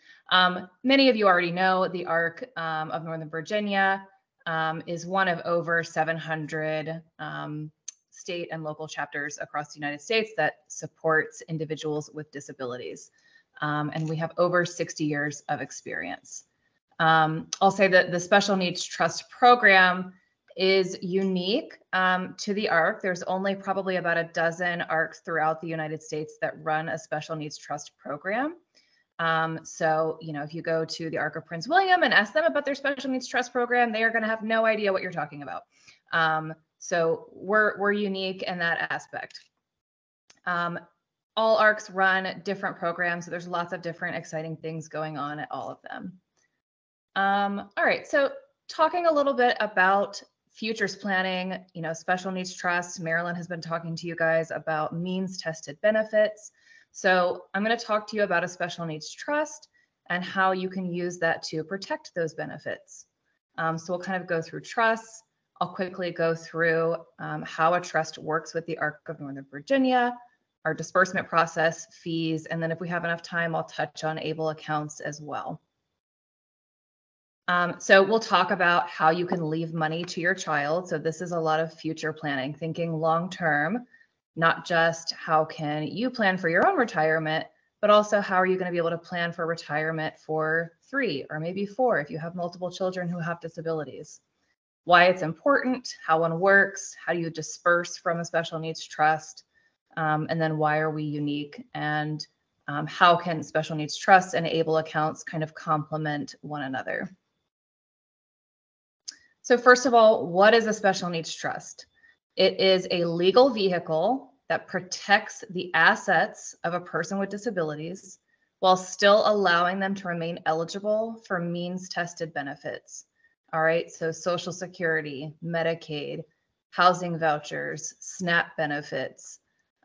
Many of you already know the ARC of Northern Virginia is one of over 700 state and local chapters across the United States that supports individuals with disabilities. And we have over 60 years of experience. I'll say that the Special Needs Trust program is unique to the ARC. There's only probably about a dozen ARCs throughout the United States that run a Special Needs Trust program. So, you know, if you go to the ARC of Prince William and ask them about their Special Needs Trust program, they are going to have no idea what you're talking about. So we're unique in that aspect. All ARCs run different programs, so there's lots of different exciting things going on at all of them. All right, so talking a little bit about futures planning, you know, Special Needs Trust, Marilyn has been talking to you guys about means tested benefits. So I'm going to talk to you about a Special Needs Trust and how you can use that to protect those benefits. So we'll kind of go through trusts. I'll quickly go through how a trust works with the ARC of Northern Virginia, our disbursement process, fees, and then if we have enough time, I'll touch on ABLE accounts as well. So we'll talk about how you can leave money to your child. So this is a lot of future planning, thinking long-term, not just how can you plan for your own retirement, but also how are you going to be able to plan for retirement for 3 or maybe 4 if you have multiple children who have disabilities. Why it's important, how one works, how do you disperse from a Special Needs Trust, and then why are we unique, and how can Special Needs Trusts and ABLE accounts kind of complement one another. So first of all, what is a Special Needs Trust? It is a legal vehicle that protects the assets of a person with disabilities while still allowing them to remain eligible for means-tested benefits. All right, so Social Security, Medicaid, housing vouchers, SNAP benefits,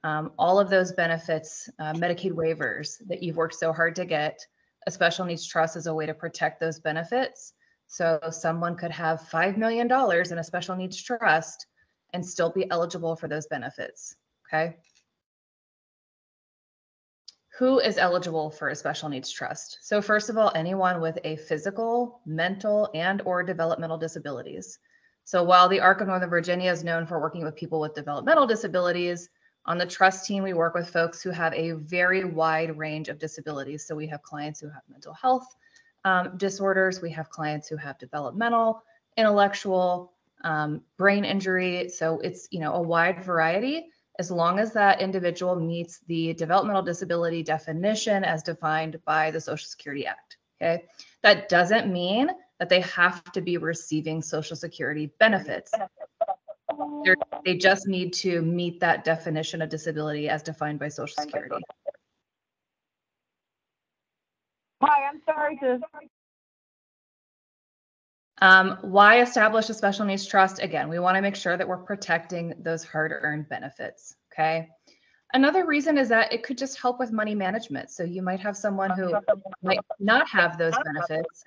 all of those benefits, Medicaid waivers that you've worked so hard to get. A Special Needs Trust is a way to protect those benefits. So someone could have $5 million in a Special Needs Trust and still be eligible for those benefits, okay? Who is eligible for a Special Needs Trust? So first of all, anyone with a physical, mental, and/or developmental disabilities. So while the ARC of Northern Virginia is known for working with people with developmental disabilities, on the trust team, we work with folks who have a very wide range of disabilities. So we have clients who have mental health disorders. We have clients who have developmental, intellectual, brain injury. So it's, you know, a wide variety, as long as that individual meets the developmental disability definition as defined by the Social Security Act, okay? That doesn't mean that they have to be receiving Social Security benefits. They just need to meet that definition of disability as defined by Social Security.
Hi, I'm sorry to.
Why establish a Special Needs Trust? Again, we want to make sure that we're protecting those hard-earned benefits, okay? Another reason is that it could just help with money management. So you might have someone who might not have those benefits,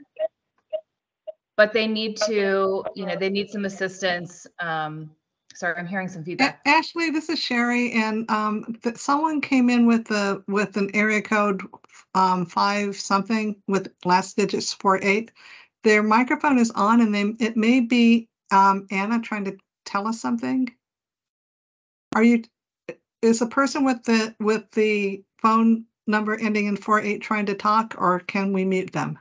but they need to, you know, they need some assistance. Sorry, I'm hearing some feedback.
Ashley, this is Sherry, and someone came in with an area code 5 something with last digits 48. Their microphone is on, and it may be Anna trying to tell us something. Is the person with the phone number ending in 48 trying to talk, or can we mute them?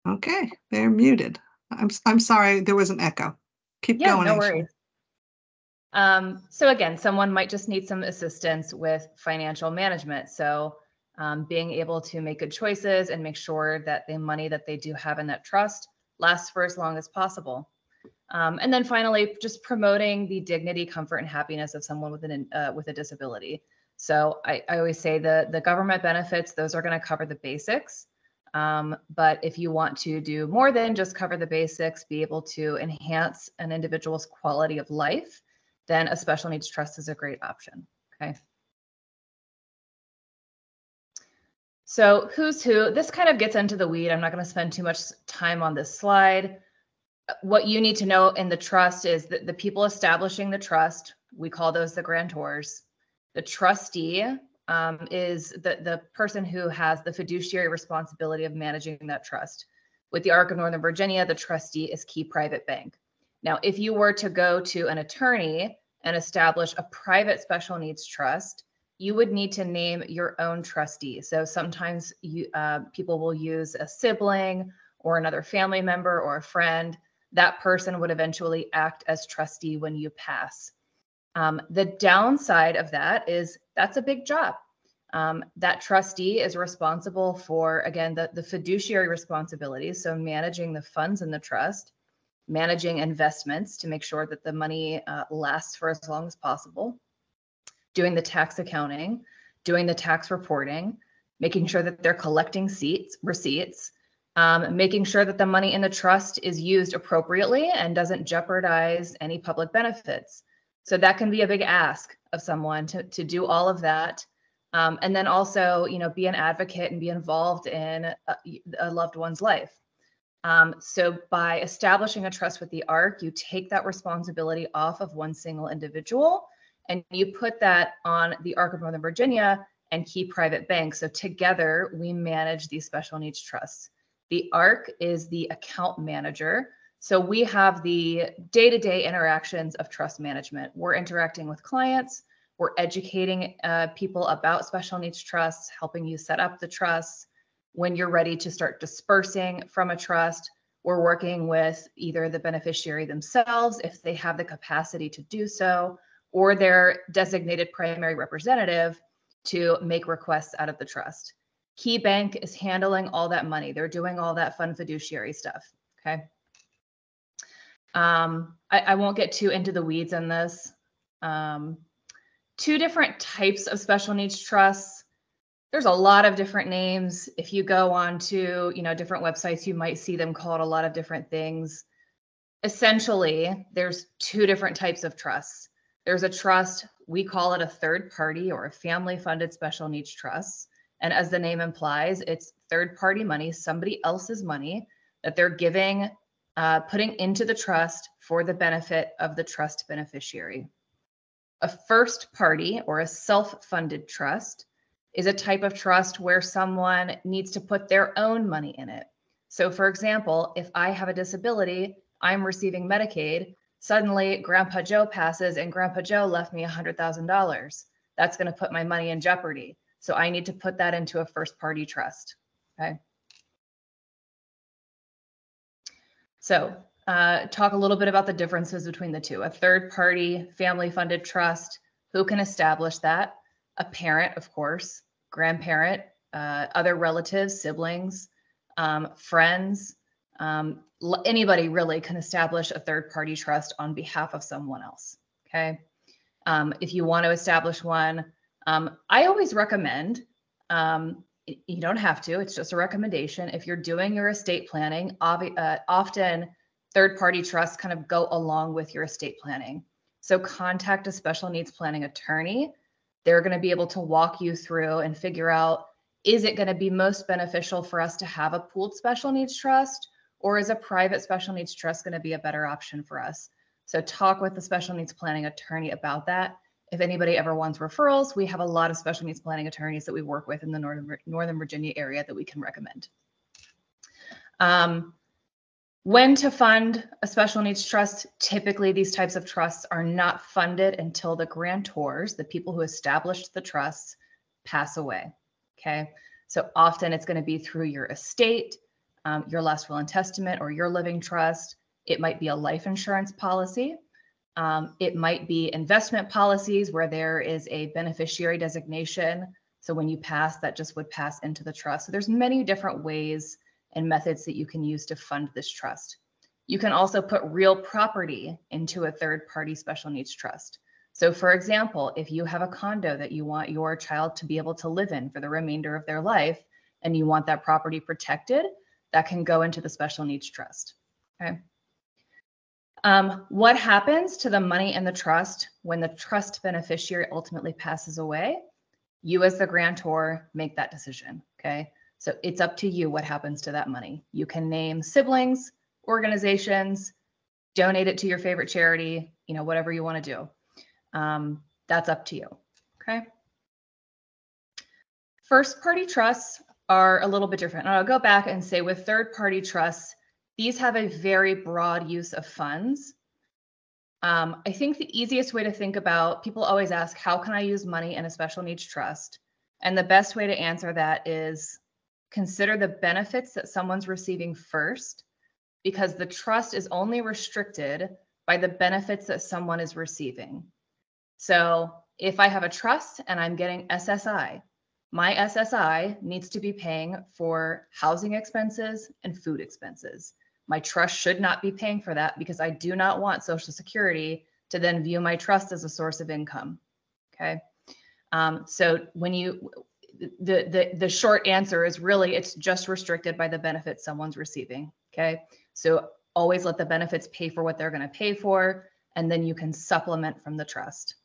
Okay, they're muted. I'm sorry, there was an echo. Keep going.
No worries. So again, someone might just need some assistance with financial management. So being able to make good choices and make sure that the money that they do have in that trust lasts for as long as possible. And then finally, just promoting the dignity, comfort, and happiness of someone with a disability. So I always say the government benefits, those are going to cover the basics. But if you want to do more than just cover the basics, be able to enhance an individual's quality of life, then a Special Needs Trust is a great option, okay? So who's who? This kind of gets into the weed. I'm not going to spend too much time on this slide. what you need to know in the trust is that the people establishing the trust, we call those the grantors. The trustee is the person who has the fiduciary responsibility of managing that trust. With the Arc of Northern Virginia, the trustee is Key Private Bank. Now, if you were to go to an attorney and establish a private special needs trust, you would need to name your own trustee. So sometimes people will use a sibling or another family member or a friend. That person would eventually act as trustee when you pass. The downside of that is that's a big job. That trustee is responsible for, again, the fiduciary responsibilities. So managing the funds in the trust, managing investments to make sure that the money lasts for as long as possible, doing the tax accounting, doing the tax reporting, making sure that they're collecting receipts, making sure that the money in the trust is used appropriately and doesn't jeopardize any public benefits. So that can be a big ask of someone to do all of that. And then also, be an advocate and be involved in a loved one's life. So by establishing a trust with the ARC, you take that responsibility off of one single individual and you put that on the Arc of Northern Virginia and Key Private Bank. So together we manage these special needs trusts. The ARC is the account manager. So we have the day-to-day interactions of trust management. We're interacting with clients, we're educating people about special needs trusts, helping you set up the trusts. When you're ready to start dispersing from a trust, we're working with either the beneficiary themselves, if they have the capacity to do so, or their designated primary representative to make requests out of the trust. Key Bank is handling all that money. They're doing all that fun fiduciary stuff, okay? I won't get too into the weeds on this. Two different types of special needs trusts. There's a lot of different names. If you go on to, different websites, you might see them called a lot of different things. Essentially, there's two different types of trusts. There's a trust, we call it a third party or a family funded special needs trust. And as the name implies, it's third party money, somebody else's money that they're giving, putting into the trust for the benefit of the trust beneficiary. A first party or a self-funded trust is a type of trust where someone needs to put their own money in it. So for example, if I have a disability, I'm receiving Medicaid, suddenly Grandpa Joe passes and Grandpa Joe left me $100,000. That's going to put my money in jeopardy. So I need to put that into a first party trust, okay? So talk a little bit about the differences between the two. A third party family funded trust, who can establish that? A parent, of course, grandparent, other relatives, siblings, friends, anybody really can establish a third party trust on behalf of someone else, okay? If you want to establish one, I always recommend, you don't have to, it's just a recommendation. If you're doing your estate planning, often third-party trusts kind of go along with your estate planning. So contact a special needs planning attorney. They're going to be able to walk you through and figure out, is it going to be most beneficial for us to have a pooled special needs trust, or is a private special needs trust going to be a better option for us? So talk with the special needs planning attorney about that. If anybody ever wants referrals, we have a lot of special needs planning attorneys that we work with in the Northern Virginia area that we can recommend. When to fund a special needs trust, typically these types of trusts are not funded until the grantors, the people who established the trusts, pass away, okay? So often it's going to be through your estate, your last will and testament, or your living trust. It might be a life insurance policy. It might be investment policies where there is a beneficiary designation. So when you pass, that just would pass into the trust. So there's many different ways and methods that you can use to fund this trust. You can also put real property into a third-party special needs trust. So for example, if you have a condo that you want your child to be able to live in for the remainder of their life, and you want that property protected, that can go into the special needs trust, okay? What happens to the money in the trust when the trust beneficiary ultimately passes away? You as the grantor make that decision, okay? So it's up to you what happens to that money. You can name siblings, organizations, donate it to your favorite charity, whatever you want to do. That's up to you. Okay. First party trusts are a little bit different. And I'll go back and say with third party trusts, these have a very broad use of funds. I think the easiest way to think about, people always ask, how can I use money in a special needs trust? And the best way to answer that is consider the benefits that someone's receiving first, because the trust is only restricted by the benefits that someone is receiving. So if I have a trust and I'm getting SSI, my SSI needs to be paying for housing expenses and food expenses. My trust should not be paying for that because I do not want Social Security to then view my trust as a source of income. Okay. So when the short answer is really, it's just restricted by the benefits someone's receiving. Okay. So always let the benefits pay for what they're going to pay for, and then you can supplement from the trust.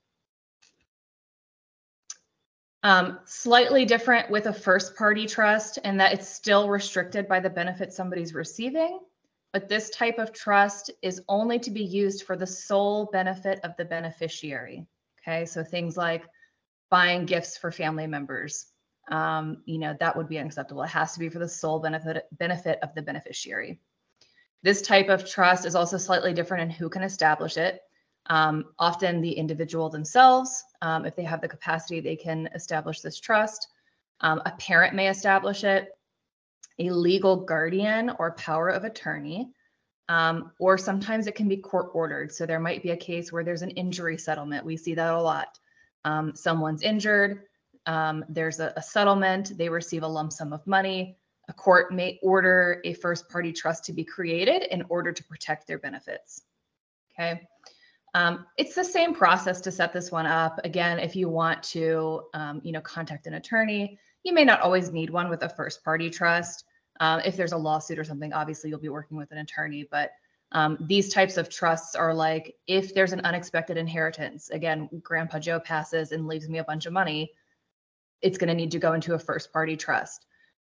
Slightly different with a first party trust, in that it's still restricted by the benefits somebody's receiving, but this type of trust is only to be used for the sole benefit of the beneficiary. Okay, so things like buying gifts for family members, that would be unacceptable. It has to be for the sole benefit of the beneficiary. This type of trust is also slightly different in who can establish it. Often the individual themselves, if they have the capacity, they can establish this trust. A parent may establish it, a legal guardian or power of attorney, or sometimes it can be court ordered. So there might be a case where there's an injury settlement. We see that a lot. Someone's injured, there's a settlement, they receive a lump sum of money. A court may order a first party trust to be created in order to protect their benefits. Okay. It's the same process to set this one up. Again, if you want to, contact an attorney, you may not always need one with a first party trust. If there's a lawsuit or something, obviously you'll be working with an attorney, but these types of trusts are like, if there's an unexpected inheritance, again, Grandpa Joe passes and leaves me a bunch of money, it's going to need to go into a first party trust.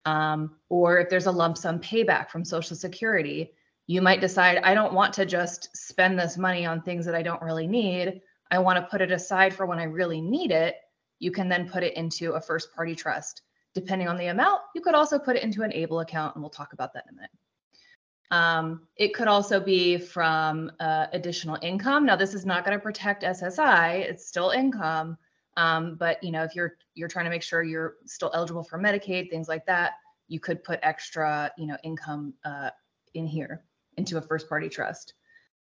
Or if there's a lump sum payback from Social Security, you might decide, I don't want to just spend this money on things that I don't really need. I want to put it aside for when I really need it. You can then put it into a first party trust. Depending on the amount, you could also put it into an ABLE account, and we'll talk about that in a minute. It could also be from additional income. Now, this is not going to protect SSI. It's still income. But if you're trying to make sure you're still eligible for Medicaid, things like that, you could put extra, income in here into a first party trust.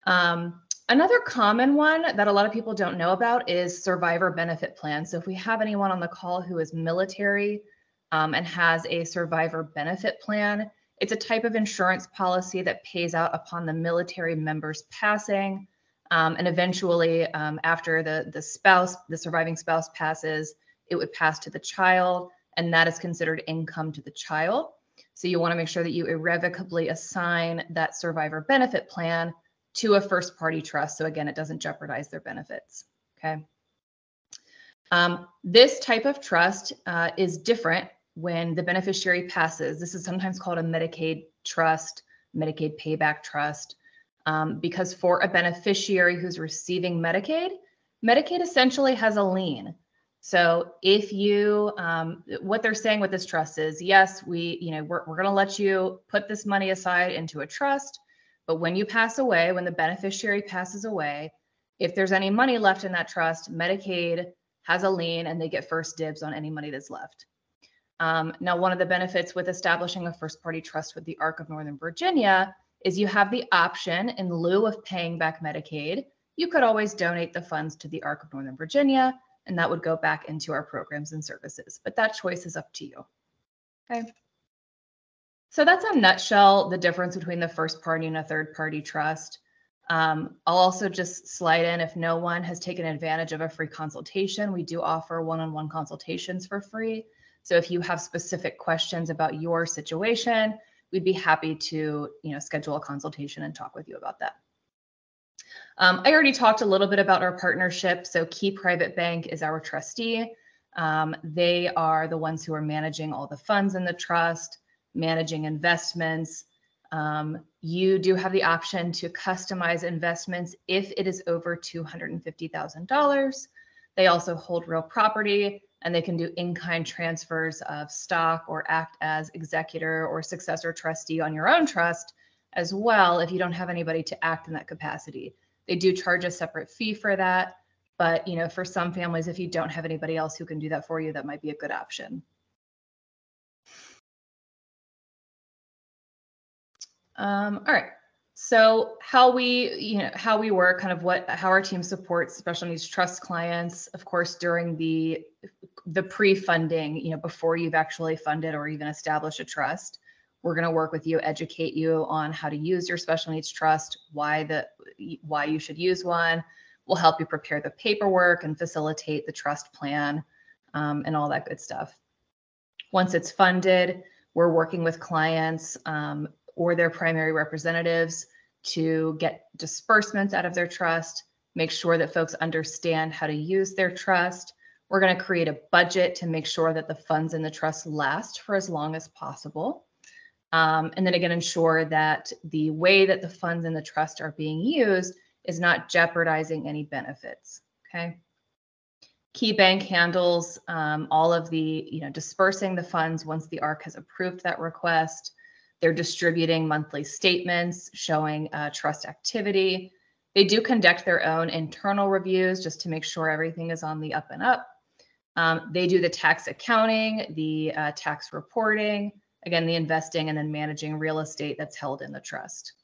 Another common one that a lot of people don't know about is survivor benefit plan. So if we have anyone on the call who is military and has a survivor benefit plan, it's a type of insurance policy that pays out upon the military member's passing. And eventually, after the surviving spouse passes, it would pass to the child, and that is considered income to the child. So you want to make sure that you irrevocably assign that survivor benefit plan to a first party trust. So again, it doesn't jeopardize their benefits. Okay. This type of trust is different when the beneficiary passes. This is sometimes called a Medicaid trust, Medicaid payback trust. Because for a beneficiary who's receiving Medicaid, Medicaid essentially has a lien. So if you, what they're saying with this trust is, yes, we're going to let you put this money aside into a trust, but when you pass away, when the beneficiary passes away, if there's any money left in that trust, Medicaid has a lien and they get first dibs on any money that's left. Now, one of the benefits with establishing a first party trust with the Arc of Northern Virginia is you have the option, in lieu of paying back Medicaid, you could always donate the funds to the Arc of Northern Virginia, and that would go back into our programs and services. But that choice is up to you. Okay. So that's a nutshell, the difference between the first party and a third party trust. I'll also just slide in, if no one has taken advantage of a free consultation, we do offer one-on-one consultations for free. So if you have specific questions about your situation, we'd be happy to, schedule a consultation and talk with you about that. I already talked a little bit about our partnership. So Key Private Bank is our trustee. They are the ones who are managing all the funds in the trust, managing investments. You do have the option to customize investments if it is over $250,000. They also hold real property, and they can do in-kind transfers of stock or act as executor or successor trustee on your own trust as well if you don't have anybody to act in that capacity. They do charge a separate fee for that, but for some families, if you don't have anybody else who can do that for you, that might be a good option. All right. So how we work, kind of how our team supports special needs trust clients, of course, during the pre-funding, before you've actually funded or even established a trust. We're going to work with you, educate you on how to use your special needs trust, why you should use one. We'll help you prepare the paperwork and facilitate the trust plan, and all that good stuff. Once it's funded, we're working with clients or their primary representatives to get disbursements out of their trust, make sure that folks understand how to use their trust. We're going to create a budget to make sure that the funds in the trust last for as long as possible. And then again, ensure that the way that the funds in the trust are being used is not jeopardizing any benefits, okay? Key Bank handles all of the, dispersing the funds once the ARC has approved that request. They're distributing monthly statements showing trust activity. They do conduct their own internal reviews just to make sure everything is on the up and up. They do the tax accounting, the tax reporting, again, the investing, and then managing real estate that's held in the trust.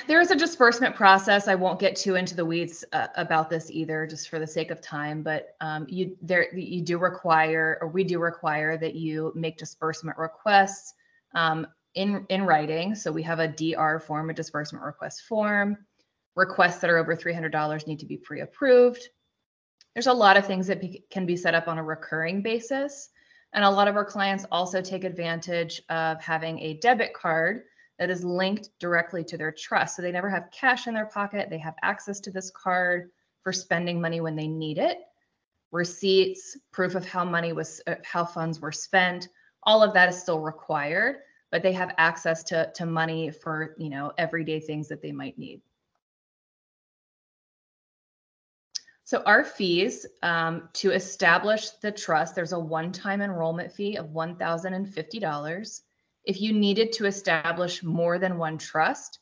There is a disbursement process. I won't get too into the weeds about this either, just for the sake of time, but we do require that you make disbursement requests in writing. So we have a DR form, a disbursement request form. Requests that are over $300 need to be pre-approved. There's a lot of things that can be set up on a recurring basis. And a lot of our clients also take advantage of having a debit card that is linked directly to their trust. So they never have cash in their pocket. They have access to this card for spending money when they need it. Receipts, proof of how funds were spent, all of that is still required, but they have access to money for, everyday things that they might need. So our fees to establish the trust, there's a one-time enrollment fee of $1,050. If you needed to establish more than one trust,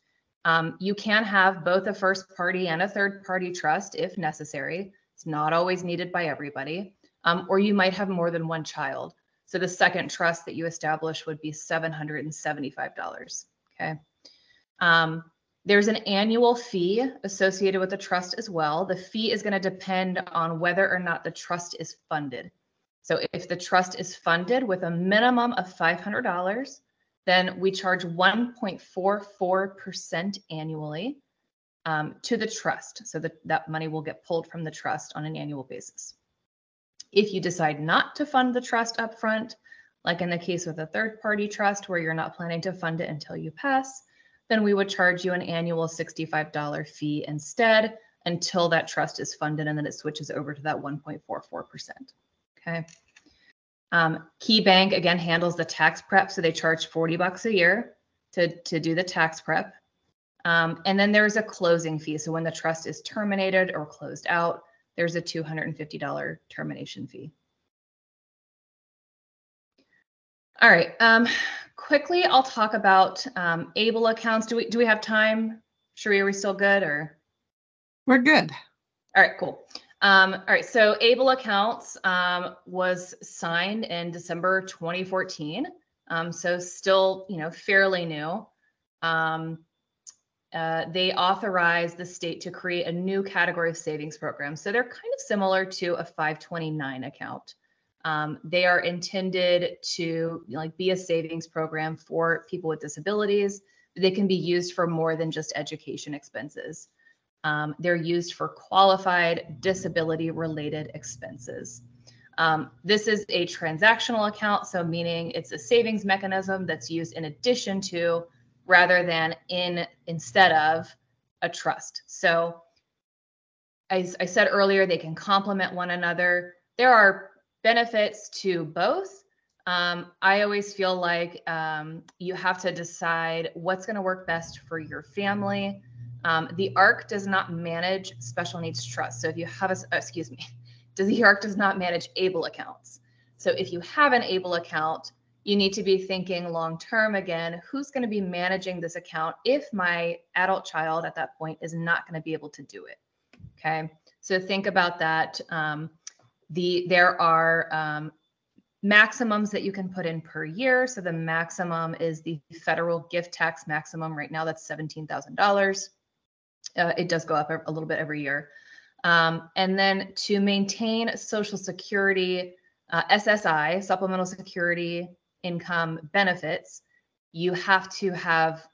you can have both a first party and a third party trust if necessary. It's not always needed by everybody. Or you might have more than one child. So the second trust that you establish would be $775, okay? There's an annual fee associated with the trust as well. The fee is going to depend on whether or not the trust is funded. So if the trust is funded with a minimum of $500, then we charge 1.44% annually to the trust. So that money will get pulled from the trust on an annual basis. If you decide not to fund the trust upfront, like in the case with a third-party trust where you're not planning to fund it until you pass, then we would charge you an annual $65 fee instead until that trust is funded, and then it switches over to that 1.44%. Okay. Key Bank, again, handles the tax prep. So they charge $40 a year to do the tax prep. And then there's a closing fee. So when the trust is terminated or closed out, there's a $250 termination fee. All right. Quickly, I'll talk about ABLE accounts. Do we have time? Sheree, are we still good or?
We're good.
All right, cool. All right, so ABLE accounts was signed in December 2014. So still, fairly new. They authorized the state to create a new category of savings program. So they're kind of similar to a 529 account. They are intended to be a savings program for people with disabilities. They can be used for more than just education expenses. They're used for qualified disability-related expenses. This is a transactional account, so meaning it's a savings mechanism that's used in addition to, rather than instead of, a trust. So as I said earlier, they can complement one another. There are benefits to both. I always feel like you have to decide what's going to work best for your family. The ARC does not manage special needs trust. So if you have the ARC does not manage ABLE accounts. So if you have an ABLE account, you need to be thinking long-term again, who's going to be managing this account if my adult child at that point is not going to be able to do it. Okay, so think about that. There are maximums that you can put in per year. So the maximum is the federal gift tax maximum. Right now, that's $17,000. It does go up a little bit every year. And then to maintain Social Security, SSI, Supplemental Security Income benefits, you have to have,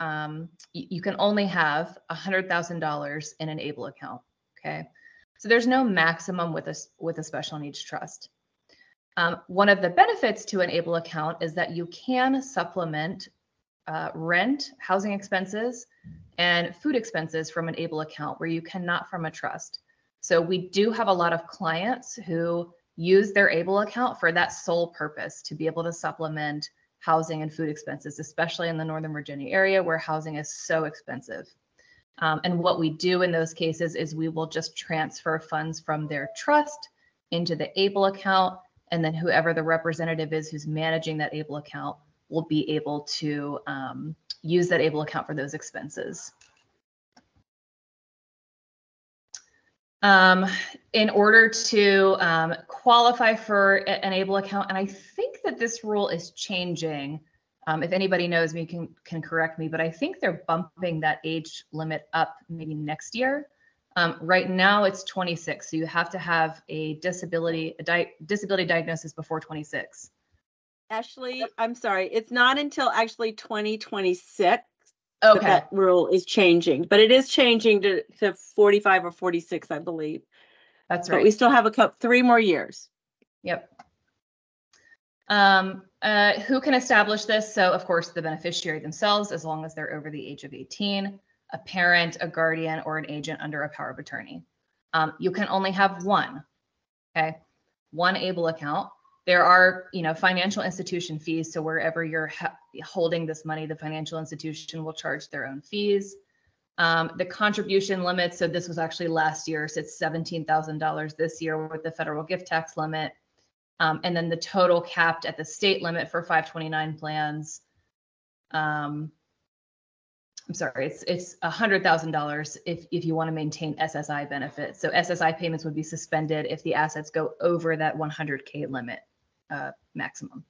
you can only have $100,000 in an ABLE account. Okay, so there's no maximum with a special needs trust. One of the benefits to an ABLE account is that you can supplement rent, housing expenses, and food expenses from an ABLE account where you cannot from a trust. So we do have a lot of clients who use their ABLE account for that sole purpose, to be able to supplement housing and food expenses, especially in the Northern Virginia area where housing is so expensive. And what we do in those cases is we will just transfer funds from their trust into the ABLE account, and then whoever the representative is who's managing that ABLE account will be able to use that ABLE account for those expenses. In order to qualify for an ABLE account, and I think that this rule is changing. If anybody knows me, can correct me, but I think they're bumping that age limit up maybe next year. Right now it's 26, so you have to have a disability diagnosis before 26.
Ashley, I'm sorry, it's not until actually 2026
Okay.
that rule is changing, but it is changing to 45 or 46, I believe.
That's right.
But we still have 3 more years.
Yep. Who can establish this? So of course the beneficiary themselves, as long as they're over the age of 18, a parent, a guardian, or an agent under a power of attorney. You can only have one, okay? One ABLE account. There are, financial institution fees. So wherever you're holding this money, the financial institution will charge their own fees. The contribution limit, so this was actually last year, so it's $17,000 this year with the federal gift tax limit. And then the total capped at the state limit for 529 plans. I'm sorry, it's $100,000 if you want to maintain SSI benefits. So SSI payments would be suspended if the assets go over that 100K limit maximum.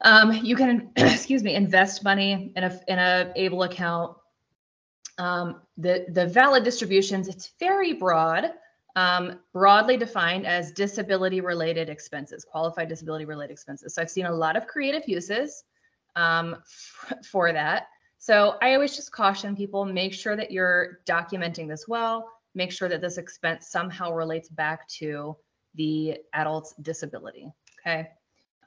You can, invest money in a ABLE account. The valid distributions, it's very broad. Broadly defined as disability-related expenses, qualified disability-related expenses. So I've seen a lot of creative uses for that. So I always just caution people, make sure that you're documenting this well, make sure that this expense somehow relates back to the adult's disability, okay?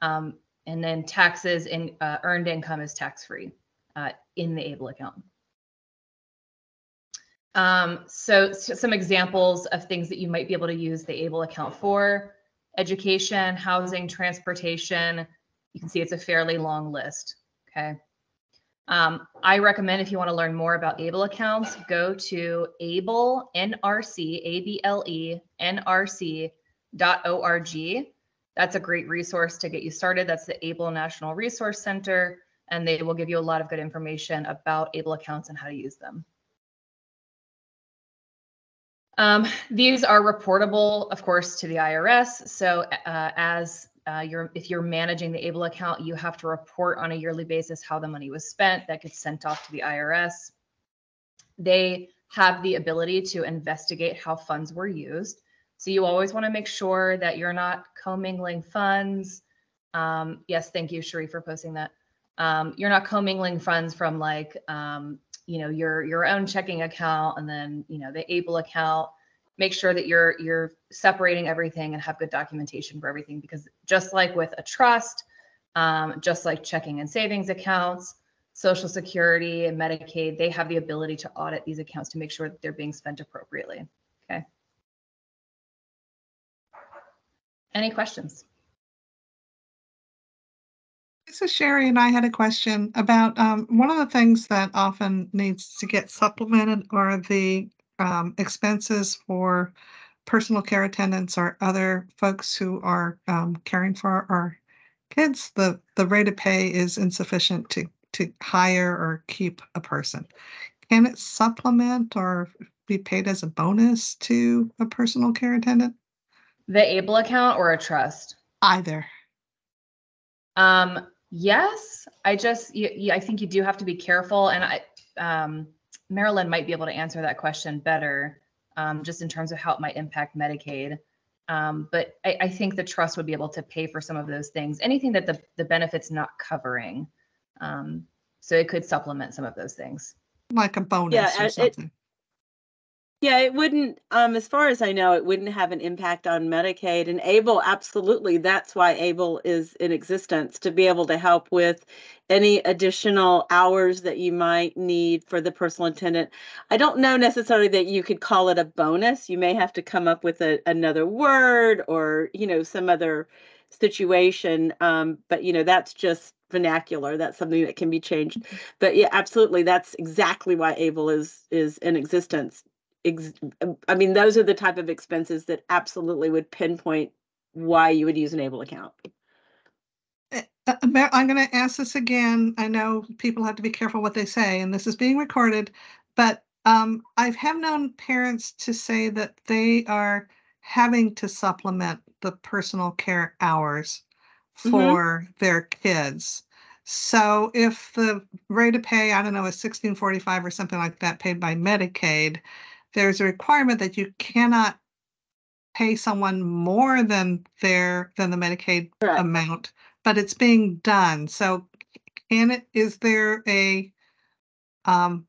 And then taxes and earned income is tax-free in the ABLE account. So some examples of things that you might be able to use the ABLE account for: education, housing, transportation. You can see it's a fairly long list, okay? I recommend, if you want to learn more about ABLE accounts, go to able, NRC, ABLE, NRC.org. That's a great resource to get you started. That's the ABLE National Resource Center, and they will give you a lot of good information about ABLE accounts and how to use them. These are reportable, of course, to the IRS. So if you're managing the ABLE account, you have to report on a yearly basis how the money was spent. That gets sent off to the IRS. They have the ability to investigate how funds were used. So you always want to make sure that you're not commingling funds. Yes, thank you, Cherie, for posting that. You're not commingling funds from your own checking account and then the ABLE account. Make sure that you're separating everything and have good documentation for everything, because just like with a trust, just like checking and savings accounts, Social Security and Medicaid, they have the ability to audit these accounts to make sure that they're being spent appropriately. Okay. Any questions?
Lisa, Sherry, and I had a question about one of the things that often needs to get supplemented are the expenses for personal care attendants or other folks who are caring for our kids. The rate of pay is insufficient to hire or keep a person. Can it supplement or be paid as a bonus to a personal care attendant?
The ABLE account or a trust?
Either.
Yes, I think you do have to be careful, and Marilyn might be able to answer that question better, just in terms of how it might impact Medicaid. But I think the trust would be able to pay for some of those things, anything that the benefit's not covering. So it could supplement some of those things.
Like a bonus or something.
Yeah, it wouldn't, as far as I know, it wouldn't have an impact on Medicaid. And ABLE, absolutely, that's why ABLE is in existence, to be able to help with any additional hours that you might need for the personal attendant. I don't know necessarily that you could call it a bonus. You may have to come up with another word or, some other situation. But, that's just vernacular. That's something that can be changed. But yeah, absolutely, that's exactly why ABLE is in existence. I mean, those are the type of expenses that absolutely would pinpoint why you would use an ABLE account.
I'm going to ask this again. I know people have to be careful what they say, and this is being recorded, but I have known parents to say that they are having to supplement the personal care hours for their kids. So if the rate of pay, I don't know, is $16.45 or something like that paid by Medicaid, there's a requirement that you cannot pay someone more than the Medicaid amount, but it's being done. So is there a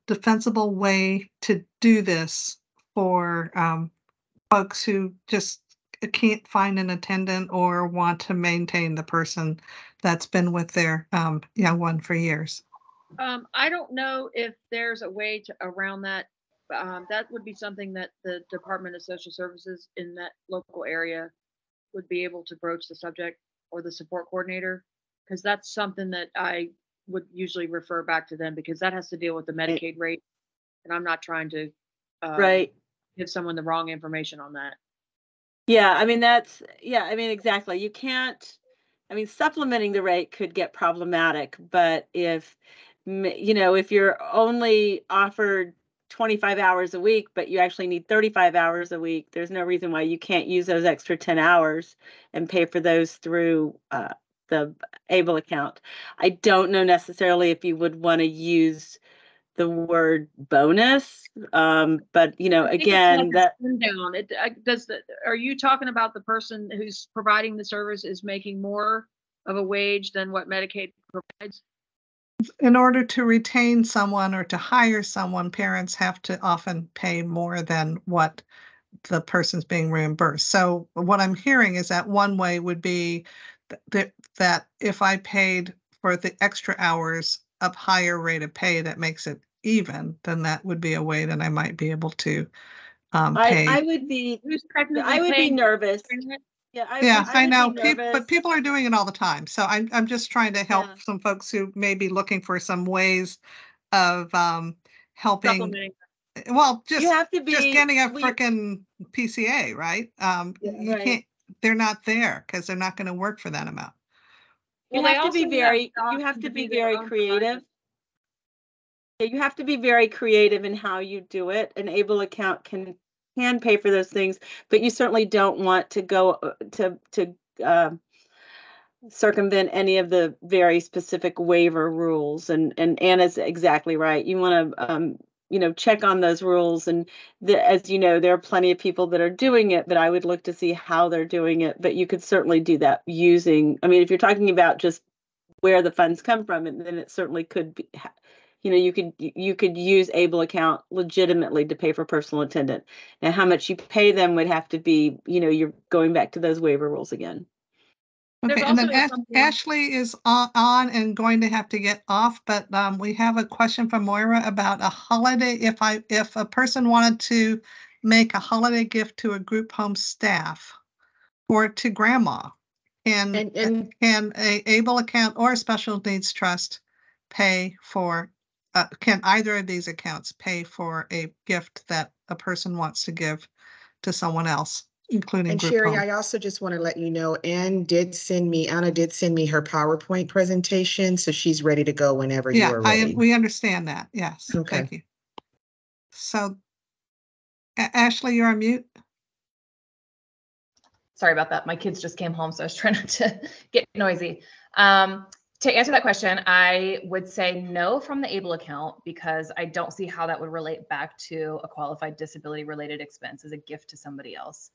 defensible way to do this for folks who just can't find an attendant or want to maintain the person that's been with their young one for years?
I don't know if there's a way around that. That would be something that the Department of Social Services in that local area would be able to broach the subject, or the support coordinator, because that's something that I would usually refer back to them, because that has to deal with the Medicaid rate, and I'm not trying to give someone the wrong information on that.
Yeah, I mean, exactly. You can't, supplementing the rate could get problematic, but if you're only offered 25 hours a week, but you actually need 35 hours a week, there's no reason why you can't use those extra 10 hours and pay for those through the ABLE account. I don't know necessarily if you would want to use the word bonus, but again, that
down. Are you talking about the person who's providing the service is making more of a wage than what Medicaid provides?
In order to retain someone or to hire someone, parents have to often pay more than what the person's being reimbursed. So what I'm hearing is that one way would be that if I paid for the extra hours a higher rate of pay that makes it even, then that would be a way that I might be able to pay.
I would be nervous.
Yeah, I know, but people are doing it all the time. So I'm just trying to help some folks who may be looking for some ways of helping. Well, just getting a frickin' PCA, right? You can't. They're not there because they're not going to work for that amount.
You have to be very creative. Yeah, you have to be very creative in how you do it. An ABLE account can pay for those things, but you certainly don't want to go to circumvent any of the very specific waiver rules. And Anna's exactly right. You want to check on those rules. And as you know, there are plenty of people that are doing it, but I would look to see how they're doing it. But you could certainly do that using, if you're talking about just where the funds come from, and then it certainly could be, you could use ABLE account legitimately to pay for personal attendant. Now, how much you pay them would have to be, you're going back to those waiver rules again.
Okay, and then Ashley is on and going to have to get off, but we have a question from Moira about a holiday. If a person wanted to make a holiday gift to a group home staff or to grandma, Can a able account or a special needs trust pay for, can either of these accounts pay for a gift that a person wants to give to someone else, including
And
group
Sherry,
home?
I also just want to let you know, Anna did send me her PowerPoint presentation, so she's ready to go whenever you are ready.
We understand that. Yes.
Okay.
Thank you. So, Ashley, you're on mute.
Sorry about that. My kids just came home, so I was trying not to get noisy. To answer that question, I would say no from the ABLE account, because I don't see how that would relate back to a qualified disability related expense as a gift to somebody else.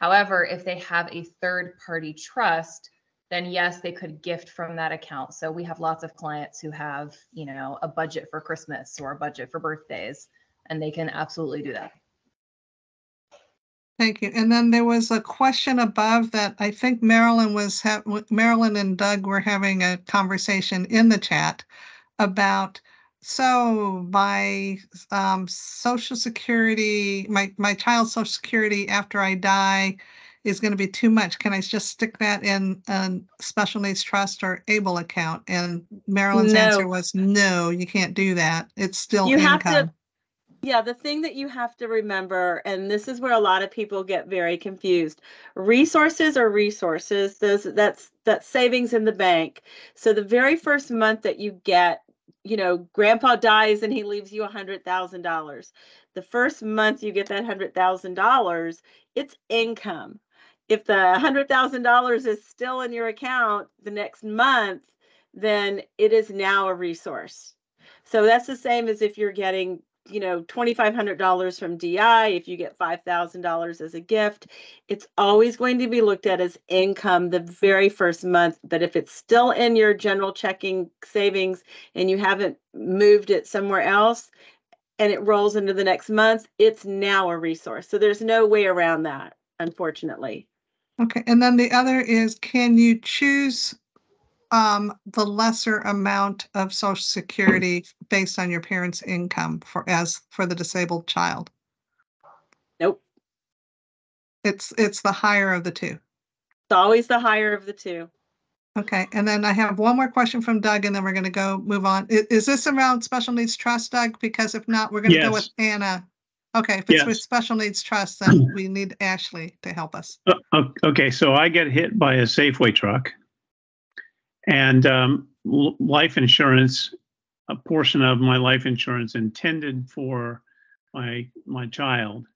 However, if they have a third party trust, then yes, they could gift from that account. So we have lots of clients who have, you know, a budget for Christmas or a budget for birthdays, and they can absolutely do that.
Thank you. And then there was a question above that I think Marilyn and Doug were having a conversation in the chat about, so my Social Security, my child's Social Security after I die is going to be too much. Can I just stick that in a special needs trust or ABLE account? And Marilyn's answer was no, you can't do that. It's still income.
Yeah, the thing that you have to remember, and this is where a lot of people get very confused, resources are resources. That's savings in the bank. So the very first month that you get, you know, grandpa dies and he leaves you $100,000. The first month you get that $100,000, it's income. If the $100,000 is still in your account the next month, then it is now a resource. So that's the same as if you're getting, you know, $2,500 from DI, if you get $5,000 as a gift, it's always going to be looked at as income the very first month. But if it's still in your general checking savings and you haven't moved it somewhere else and it rolls into the next month, it's now a resource. So there's no way around that, unfortunately.
Okay. And then the other is, can you choose the lesser amount of Social Security based on your parents' income for the disabled child?
Nope.
It's the higher of the two.
It's always the higher of the two.
Okay, and then I have one more question from Doug, and then we're going to move on. Is this around special needs trust, Doug? Because if not, we're going to go with Anna. Okay, if it's with special needs trust, then we need Ashley to help us.
Okay, so I get hit by a Safeway truck, and life insurance, a portion of my life insurance intended for my child,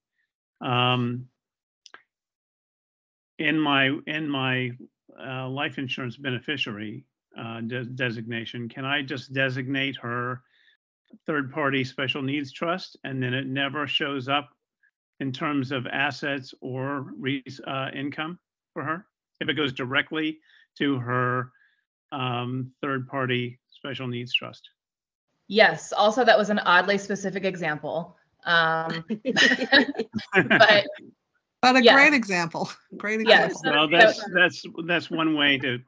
in my life insurance beneficiary designation, can I just designate her third-party special needs trust, and then it never shows up in terms of assets or income for her if it goes directly to her third-party special needs trust?
Yes. Also, that was an oddly specific example. But
a great example. Great example.
Well, that's one way to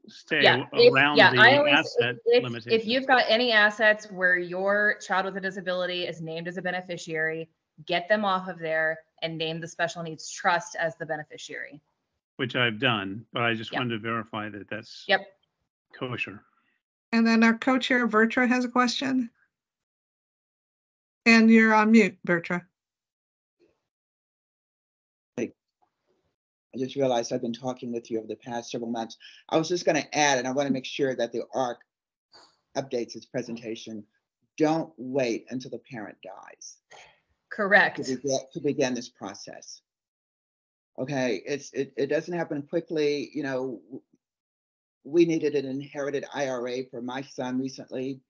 stay around the asset limitation.
If you've got any assets where your child with a disability is named as a beneficiary, get them off of there and name the special needs trust as the beneficiary.
Which I've done, but I just wanted to verify that that's kosher.
And then our co-chair, Bertra, has a question. And you're on mute, Bertra.
I just realized I've been talking with you over the past several months. I was just going to add, and I want to make sure that the ARC updates its presentation. Don't wait until the parent dies.
Correct.
To begin this process. Okay, it doesn't happen quickly. You know, we needed an inherited IRA for my son recently.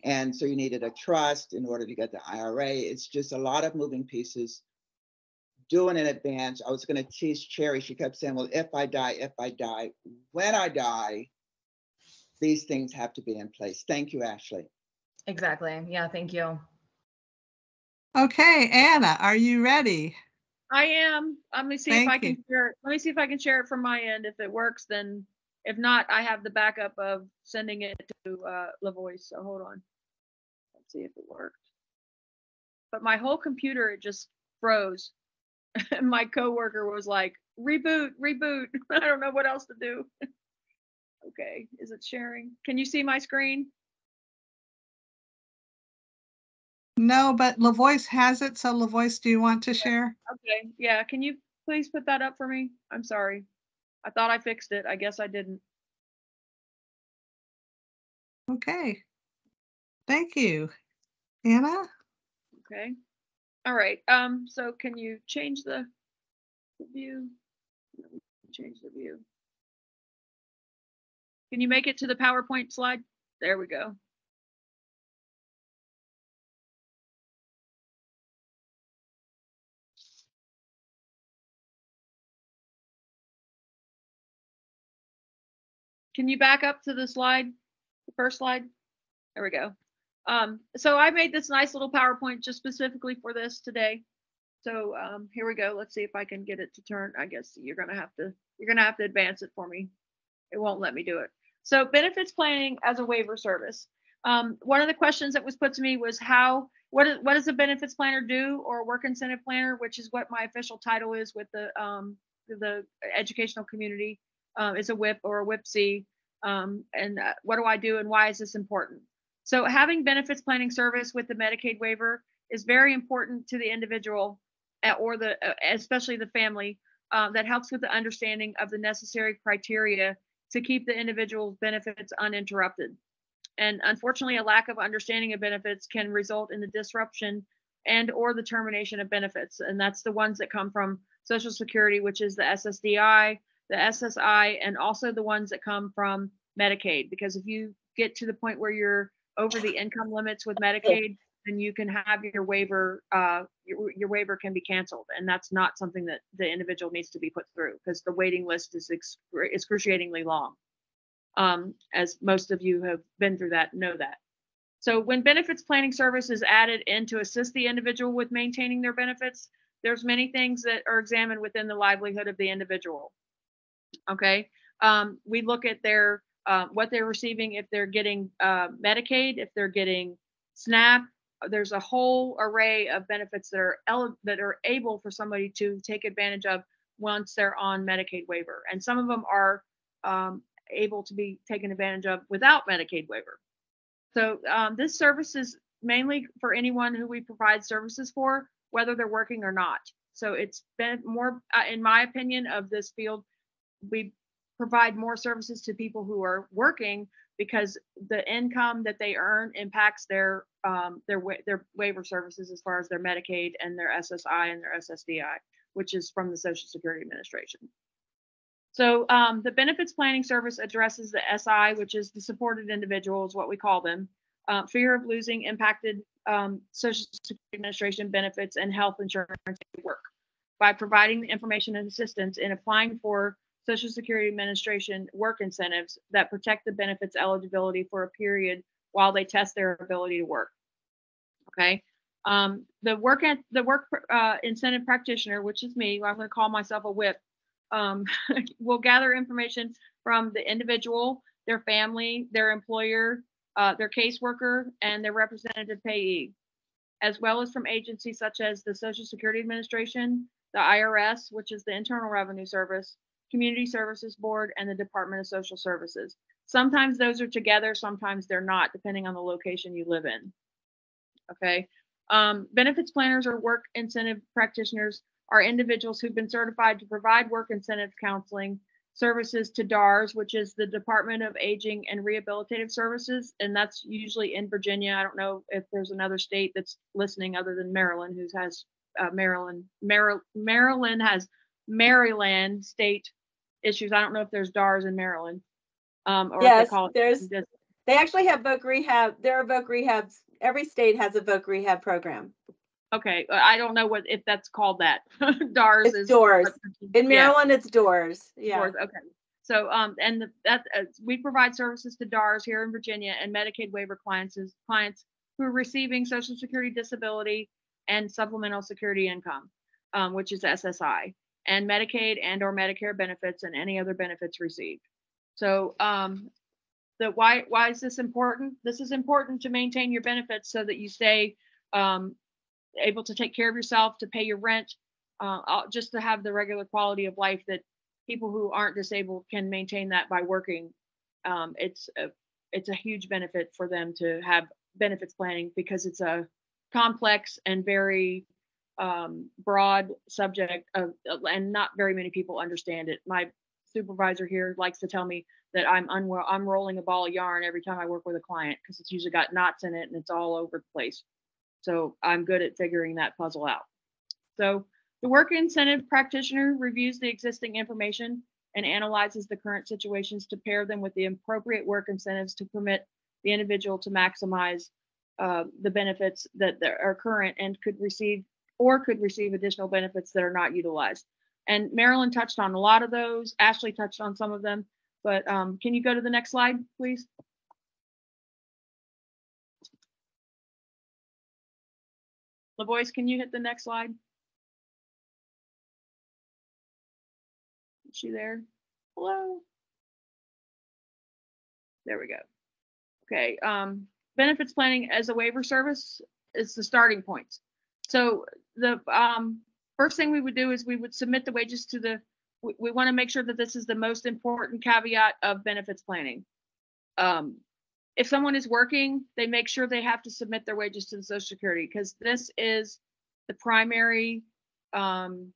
And so you needed a trust in order to get the IRA. It's just a lot of moving pieces. Do it in advance. I was going to tease Cherry. She kept saying, well, if I die, when I die, these things have to be in place. Thank you, Ashley.
Exactly. Yeah, thank you.
Okay, Anna, are you ready?
I am. Let me see if I can share. Let me see if I can share it from my end. If it works, then if not, I have the backup of sending it to LaVoice. So hold on. Let's see if it worked. But my whole computer, it just froze. My coworker was like, reboot, reboot. I don't know what else to do. Okay, is it sharing? Can you see my screen?
No, but LaVoice has it. So LaVoice, do you want to share?
Okay, yeah, can you please put that up for me? I'm sorry. I thought I fixed it. I guess I didn't.
Okay. Thank you. Anna?
Okay. All right. So can you change the view? Change the view. Can you make it to the PowerPoint slide? There we go. Can you back up to the slide, the first slide? There we go. So I made this nice little PowerPoint just specifically for this today. So here we go. Let's see if I can get it to turn. I guess you're gonna have to advance it for me. It won't let me do it. So benefits planning as a waiver service. One of the questions that was put to me was what does a benefits planner do, or a work incentive planner, which is what my official title is with the educational community. It's a WIP or a WIP-C. What do I do and why is this important? So having benefits planning service with the Medicaid waiver is very important to the individual or especially the family that helps with the understanding of the necessary criteria to keep the individual's benefits uninterrupted. And unfortunately, a lack of understanding of benefits can result in the disruption and or the termination of benefits. And that's the ones that come from Social Security, which is the SSDI, the SSI, and also the ones that come from Medicaid. Because if you get to the point where you're over the income limits with Medicaid, then you can have your waiver, your waiver can be canceled. And that's not something that the individual needs to be put through, because the waiting list is excruciatingly long. As most of you have been through that, know that. So when benefits planning service is added in to assist the individual with maintaining their benefits, there's many things that are examined within the livelihood of the individual. Okay, we look at their what they're receiving, if they're getting Medicaid, if they're getting SNAP. There's a whole array of benefits that are able for somebody to take advantage of once they're on Medicaid waiver, and some of them are able to be taken advantage of without Medicaid waiver. So this service is mainly for anyone who we provide services for, whether they're working or not. So it's been more, in my opinion, of this field, we provide more services to people who are working because the income that they earn impacts their waiver services as far as their Medicaid and their SSI and their SSDI, which is from the Social Security Administration. So the benefits planning service addresses the SI, which is the supported individuals, what we call them, fear of losing impacted Social Security Administration benefits and health insurance at work by providing the information and assistance in applying for Social Security Administration work incentives that protect the benefits eligibility for a period while they test their ability to work. Okay. The work incentive practitioner, which is me, I'm going to call myself a WIP, will gather information from the individual, their family, their employer, their caseworker, and their representative payee, as well as from agencies such as the Social Security Administration, the IRS, which is the Internal Revenue Service, Community Services Board, and the Department of Social Services. Sometimes those are together, sometimes they're not, depending on the location you live in. Okay. Benefits planners or work incentive practitioners are individuals who've been certified to provide work incentive counseling services to DARS, which is the Department of Aging and Rehabilitative Services, and that's usually in Virginia. I don't know if there's another state that's listening other than Maryland, who has Maryland has Maryland state issues. I don't know if there's DARS in Maryland. Or
yes,
they call it,
they actually have voc rehab. There are voc rehabs. Every state has a voc rehab program.
Okay, I don't know if that's called that. DARS is
DOORS. In Maryland, it's DOORS. Yeah.
DOORS, okay. So we provide services to DARS here in Virginia and Medicaid waiver clients who are receiving Social Security disability and supplemental security income, which is SSI, and Medicaid and or Medicare benefits and any other benefits received. So why is this important? This is important to maintain your benefits so that you stay able to take care of yourself, to pay your rent, just to have the regular quality of life that people who aren't disabled can maintain that by working. It's a huge benefit for them to have benefits planning because it's a complex and very broad subject and not very many people understand it. My supervisor here likes to tell me that I'm rolling a ball of yarn every time I work with a client because it's usually got knots in it and it's all over the place. So I'm good at figuring that puzzle out. So the work incentive practitioner reviews the existing information and analyzes the current situations to pair them with the appropriate work incentives to permit the individual to maximize the benefits that are current and could receive additional benefits that are not utilized. And Marilyn touched on a lot of those. Ashley touched on some of them, but can you go to the next slide, please? LaVoice, can you hit the next slide? Is she there? Hello? There we go. Okay, benefits planning as a waiver service is the starting point. So the first thing we would do is we would submit the wages to we want to make sure that this is the most important caveat of benefits planning. If someone is working, they make sure they have to submit their wages to the Social Security because this is the primary, I'm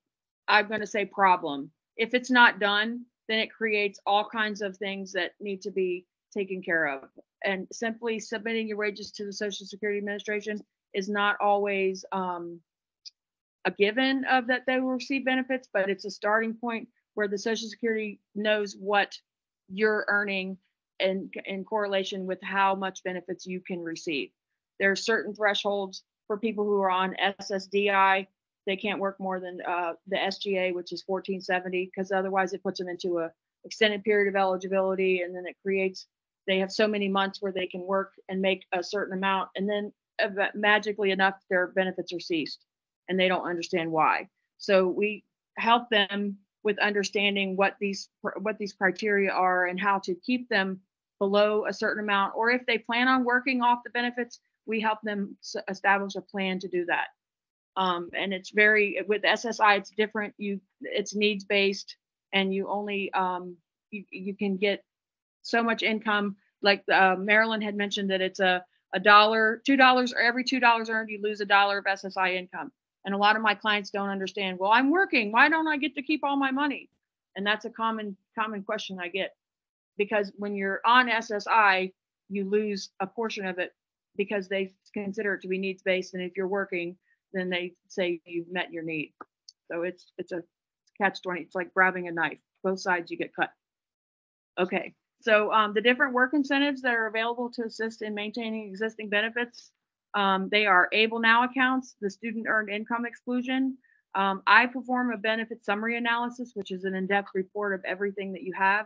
going to say problem. If it's not done, then it creates all kinds of things that need to be taken care of. And simply submitting your wages to the Social Security Administration is not always a given of that they will receive benefits, but it's a starting point where the Social Security knows what you're earning in correlation with how much benefits you can receive. There are certain thresholds for people who are on SSDI. They can't work more than the SGA, which is 1470, because otherwise it puts them into a extended period of eligibility, and then it creates, they have so many months where they can work and make a certain amount, and then magically enough, their benefits are ceased, and they don't understand why. So we help them with understanding what these criteria are and how to keep them below a certain amount, or if they plan on working off the benefits, we help them establish a plan to do that. And it's with SSI, it's different. It's needs based, and you only you can get so much income. Like Marilyn had mentioned that it's $1, $2, or every $2 earned, you lose $1 of SSI income. And a lot of my clients don't understand. Well, I'm working. Why don't I get to keep all my money? And that's a common question I get, because when you're on SSI, you lose a portion of it because they consider it to be needs based, and if you're working, then they say you've met your need. So it's a catch-20. It's like grabbing a knife. Both sides you get cut. Okay, so the different work incentives that are available to assist in maintaining existing benefits, they are Able Now accounts, the student earned income exclusion. I perform a benefit summary analysis, which is an in-depth report of everything that you have.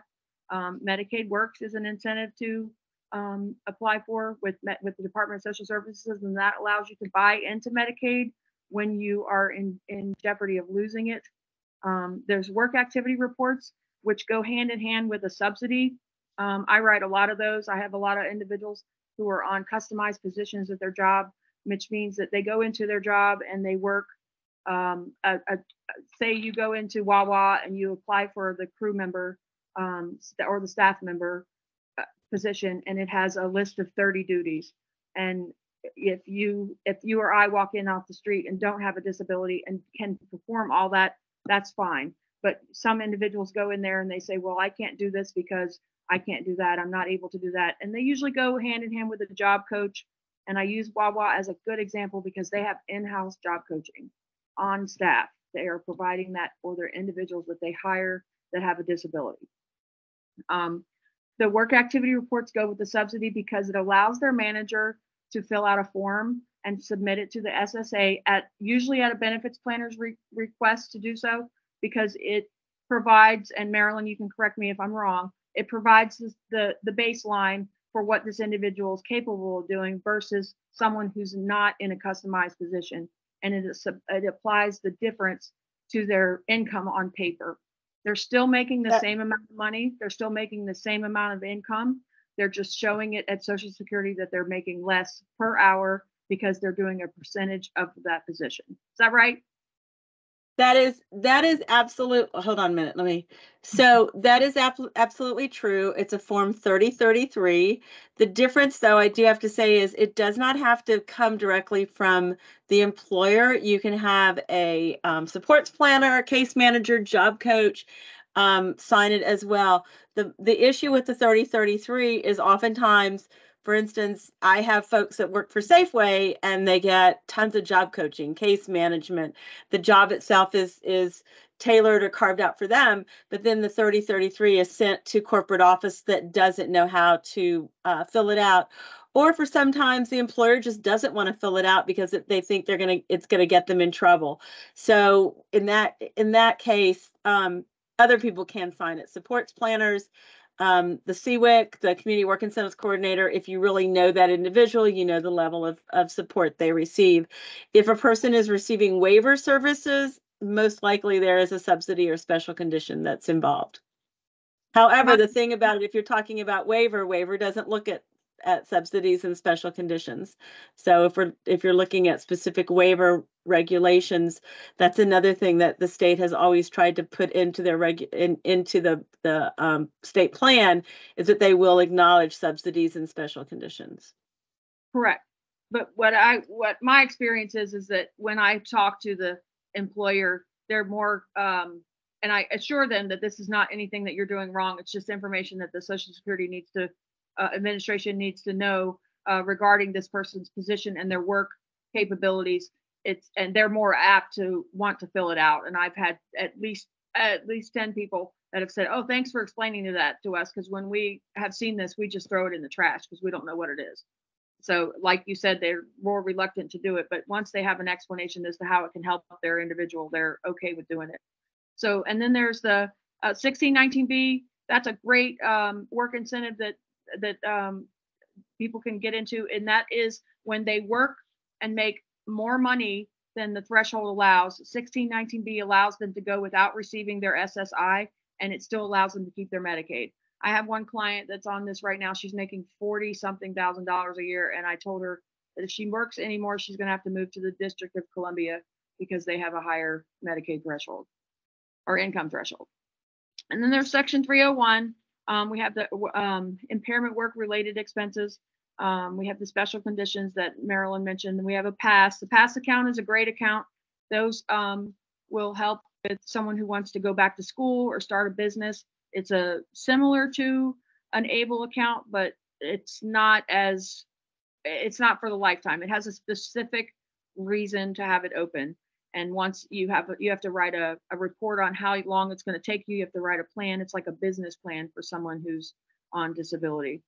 Medicaid Works is an incentive to apply for with the Department of Social Services, and that allows you to buy into Medicaid when you are in jeopardy of losing it. There's work activity reports, which go hand in hand with a subsidy. I write a lot of those. I have a lot of individuals who are on customized positions at their job, which means that they go into their job and they work. Say you go into Wawa and you apply for the crew member or the staff member position, and it has a list of 30 duties. And if you or I walk in off the street and don't have a disability and can perform all that, that's fine. But some individuals go in there and they say, well, I can't do this because I can't do that. I'm not able to do that. And they usually go hand in hand with a job coach. And I use Wawa as a good example because they have in-house job coaching on staff. They are providing that for their individuals that they hire that have a disability. The work activity reports go with the subsidy because it allows their manager to fill out a form and submit it to the SSA usually at a benefits planner's request to do so, because it provides, and Marilyn, you can correct me if I'm wrong, it provides the baseline for what this individual is capable of doing versus someone who's not in a customized position. And it applies the difference to their income on paper. They're still making the same amount of money. They're still making the same amount of income. They're just showing it at Social Security that they're making less per hour because they're doing a percentage of that position. Is that right?
That is absolute. Hold on a minute. Let me. So that is absolutely true. It's a Form 3033. The difference, though, I do have to say, is it does not have to come directly from the employer. You can have a supports planner, case manager, job coach sign it as well. The issue with the 3033 is oftentimes, for instance, I have folks that work for Safeway and they get tons of job coaching, case management. The job itself is tailored or carved out for them, but then the 3033 is sent to corporate office that doesn't know how to fill it out. Or for sometimes the employer just doesn't want to fill it out because they think it's gonna get them in trouble. So in that case, other people can sign it. Supports planners, the CWIC, the Community Work Incentives Coordinator, if you really know that individual, you know the level of support they receive. If a person is receiving waiver services, most likely there is a subsidy or special condition that's involved. However, the thing about it, if you're talking about waiver doesn't look at subsidies and special conditions. So if you're looking at specific waiver regulations, that's another thing that the state has always tried to put into their into the state plan, is that they will acknowledge subsidies and special conditions.
Correct. But what my experience is that when I talk to the employer, they're more and I assure them that this is not anything that you're doing wrong. It's just information that the Social Security needs to administration needs to know regarding this person's position and their work capabilities. And they're more apt to want to fill it out. And I've had at least 10 people that have said, "Oh, thanks for explaining that to us, because when we have seen this, we just throw it in the trash because we don't know what it is." So like you said, they're more reluctant to do it, but once they have an explanation as to how it can help their individual, they're okay with doing it. So, and then there's the 1619B. That's a great work incentive that people can get into, and that is when they work and make more money than the threshold allows. 1619B allows them to go without receiving their SSI, and it still allows them to keep their Medicaid. I have one client that's on this right now. She's making $40-something thousand a year, and I told her that if she works anymore, she's going to have to move to the District of Columbia because they have a higher Medicaid threshold or income threshold. And then there's Section 301. We have the impairment work-related expenses. We have the special conditions that Marilyn mentioned. We have a PASS. The PASS account is a great account. Those will help with someone who wants to go back to school or start a business. It's similar to an ABLE account, but it's not for the lifetime. It has a specific reason to have it open. And once you have to write a report on how long it's going to take you. You have to write a plan. It's like a business plan for someone who's on disability.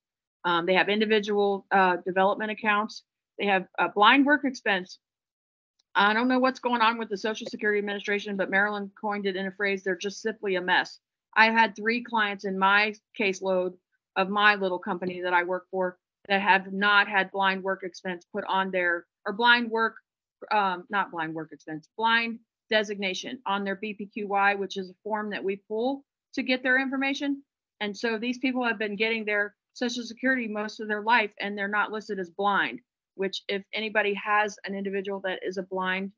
They have individual development accounts. They have a blind work expense. I don't know what's going on with the Social Security Administration, but Marilyn coined it in a phrase, they're just simply a mess. I've had 3 clients in my caseload of my little company that I work for that have not had blind work expense put on their, or blind work, not blind work expense, blind designation on their BPQY, which is a form that we pull to get their information. And so these people have been getting their Social Security most of their life, and they're not listed as blind, which if anybody has an individual that is a blind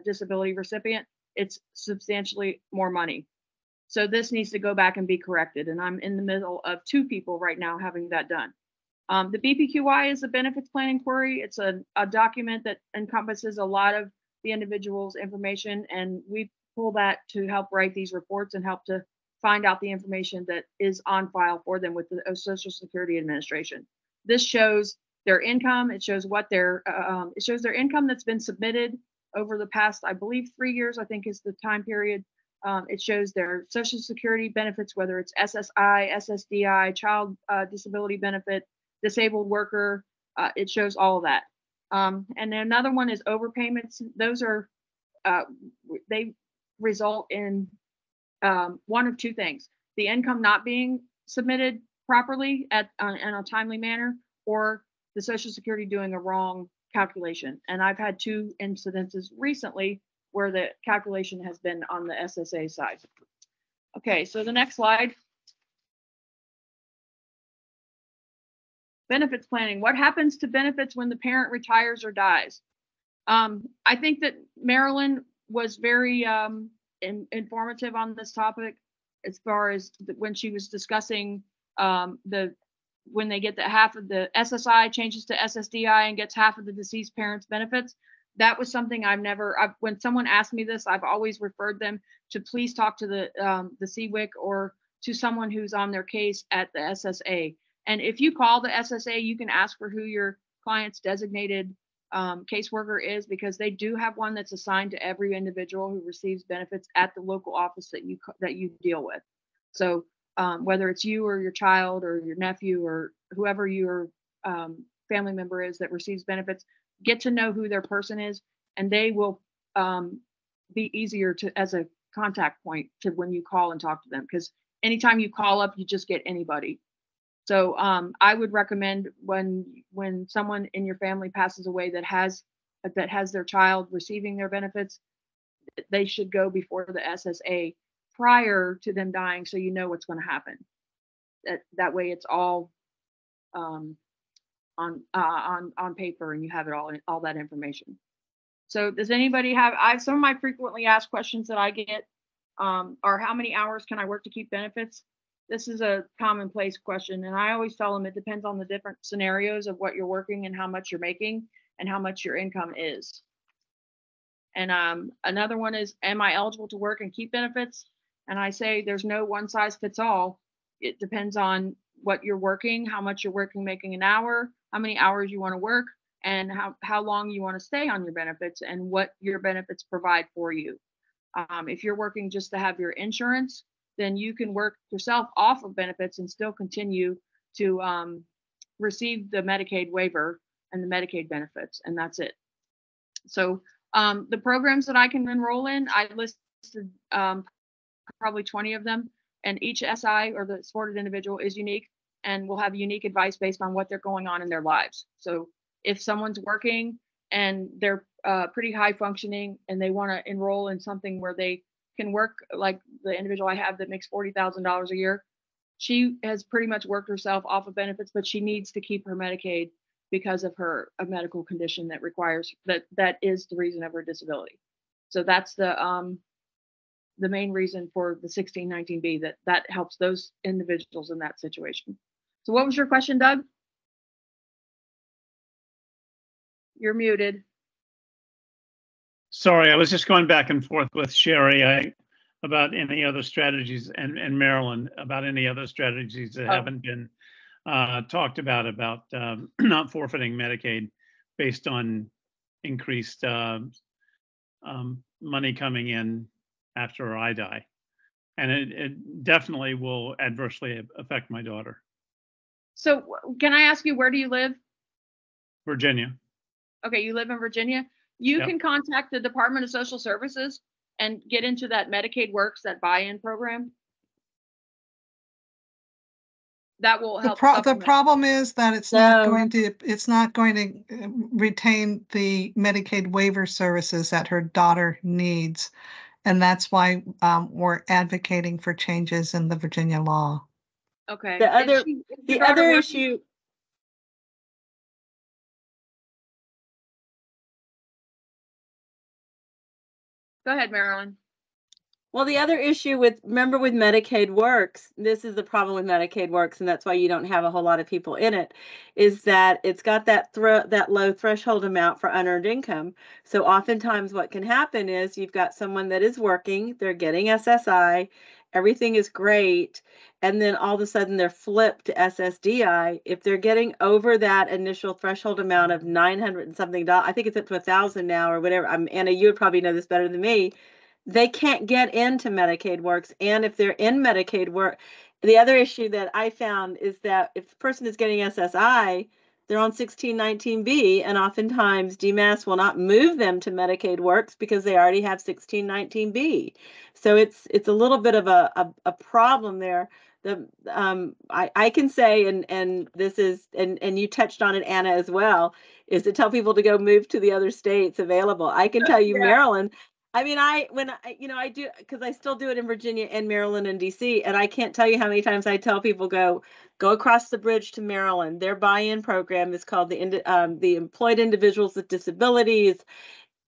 disability recipient, it's substantially more money. So this needs to go back and be corrected. And I'm in the middle of 2 people right now having that done. The BPQY is a benefits plan inquiry. It's a document that encompasses a lot of the individual's information, and we pull that to help write these reports and help to find out the information that is on file for them with the Social Security Administration. This shows their income. It shows what it shows their income that's been submitted over the past, I believe, 3 years, I think is the time period. It shows their Social Security benefits, whether it's SSI, SSDI, child disability benefit, disabled worker. It shows all of that. And then another one is overpayments. Those are, they result in one of 2 things: the income not being submitted properly in a timely manner, or the Social Security doing a wrong calculation. And I've had 2 incidences recently where the calculation has been on the SSA side. Okay, so the next slide. Benefits planning. What happens to benefits when the parent retires or dies? I think that Marilyn was very informative on this topic as far as when she was discussing when they get the half of the SSI changes to SSDI and gets half of the deceased parent's benefits. That was something when someone asked me this, I've always referred them to please talk to the CWIC or to someone who's on their case at the SSA. And if you call the SSA, you can ask for who your client's designated caseworker is, because they do have one that's assigned to every individual who receives benefits at the local office that you deal with. So whether it's you or your child or your nephew or whoever your family member is that receives benefits, get to know who their person is, and they will be easier as a contact point to when you call and talk to them, because anytime you call up, you just get anybody. So I would recommend when someone in your family passes away that has their child receiving their benefits, they should go before the SSA prior to them dying, so you know what's going to happen. That way, it's all on paper, and you have it all that information. So does anybody have? Some of my frequently asked questions that I get are how many hours can I work to keep benefits? This is a commonplace question, and I always tell them it depends on the different scenarios of what you're working and how much you're making and how much your income is. And another one is, am I eligible to work and keep benefits? And I say there's no one size fits all. It depends on what you're working, how much you're working, making an hour, how many hours you want to work, and how long you want to stay on your benefits and what your benefits provide for you. If you're working just to have your insurance, then you can work yourself off of benefits and still continue to receive the Medicaid waiver and the Medicaid benefits, and that's it. So the programs that I can enroll in, I listed probably 20 of them, and each SI or the supported individual is unique and will have unique advice based on what they're going on in their lives. So if someone's working and they're pretty high functioning and they want to enroll in something where they can work, like the individual I have that makes $40,000 a year, she has pretty much worked herself off of benefits, but she needs to keep her Medicaid because of a medical condition that requires that is the reason of her disability. So that's the main reason for the 1619B, that helps those individuals in that situation. So what was your question, Doug? You're muted.
Sorry, I was just going back and forth with Sherry about any other strategies, and Marilyn about any other strategies that haven't been talked about not forfeiting Medicaid based on increased money coming in after I die. And it definitely will adversely affect my daughter.
So can I ask you, where do you live?
Virginia.
Okay, you live in Virginia. You
Yep.
can contact the Department of Social Services and get into that Medicaid Works, that buy-in program. That will help.
The problem is that it's not going to retain the Medicaid waiver services that her daughter needs. And that's why we're advocating for changes in the Virginia law.
Okay.
The other issue.
Go ahead, Marilyn.
Well, the other issue with Medicaid Works, this is the problem with Medicaid Works, and that's why you don't have a whole lot of people in it, is that it's got that low threshold amount for unearned income. So oftentimes what can happen is you've got someone that is working, they're getting SSI, everything is great, and then all of a sudden they're flipped to SSDI. If they're getting over that initial threshold amount of $900 and something, I think it's up to $1,000 now or whatever. Anna, you would probably know this better than me. They can't get into Medicaid Works. And if they're in Medicaid Work, the other issue that I found is that if the person is getting SSI, they're on 1619B, and oftentimes DMAS will not move them to Medicaid Works because they already have 1619B. So it's a little bit of a problem there. I can say, and this is, and you touched on it, Anna, as well, is to tell people to go move to the other states available. I can tell you, Maryland. I mean, I do, because I still do it in Virginia and Maryland and DC, and I can't tell you how many times I tell people go across the bridge to Maryland. Their buy-in program is called the Employed Individuals with Disabilities.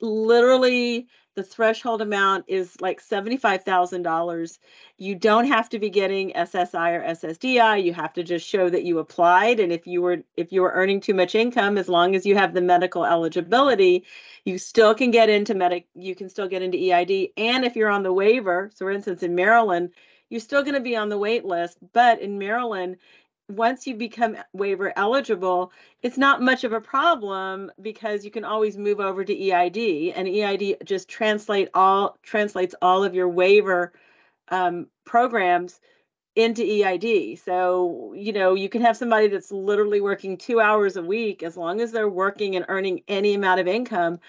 literally the threshold amount is like $75,000. You don't have to be getting SSI or SSDI. You have to just show that you applied. And if you were earning too much income, as long as you have the medical eligibility, you still can get into you can still get into EID. And if you're on the waiver, so for instance, in Maryland, you're still going to be on the wait list. But in Maryland, once you become waiver eligible, it's not much of a problem because you can always move over to EID, and EID just translates all of your waiver programs into EID. So, you can have somebody that's literally working 2 hours a week. As long as they're working and earning any amount of income,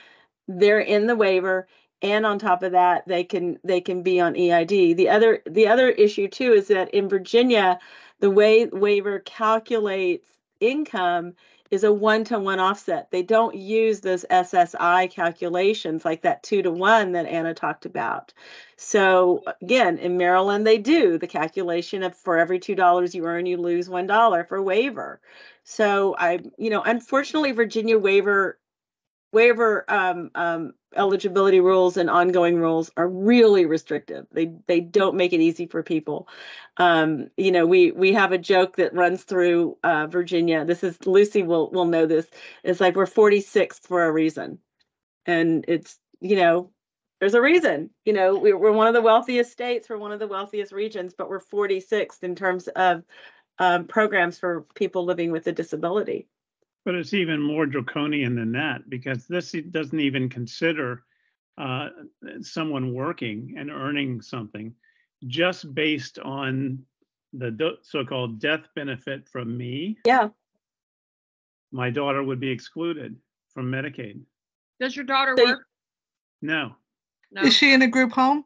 they're in the waiver. And on top of that, they can be on EID. The other issue too is that in Virginia, the way waiver calculates income is a 1-to-1 offset. They don't use those SSI calculations like that 2-to-1 that Anna talked about. So again, in Maryland, they do the calculation of for every $2 you earn, you lose $1 for waiver. So unfortunately, Virginia waiver eligibility rules and ongoing rules are really restrictive. They don't make it easy for people. We have a joke that runs through Virginia. This is Lucy will know this. It's like we're 46th for a reason, and it's there's a reason. We're one of the wealthiest states, we're one of the wealthiest regions, but we're 46th in terms of programs for people living with a disability.
But it's even more draconian than that, because this doesn't even consider someone working and earning something just based on the so-called death benefit from me.
Yeah.
My daughter would be excluded from Medicaid.
Does your daughter work?
No.
No.
Is she in a group home?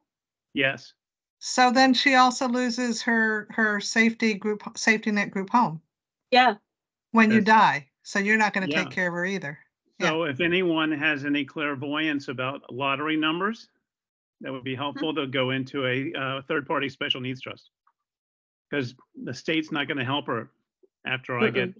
Yes.
So then she also loses her safety net group home.
Yeah.
When you die. So you're not going to
Yeah.
take care of her either.
So if anyone has any clairvoyance about lottery numbers, that would be helpful to go into a third-party special needs trust, because the state's not going to help her after I get.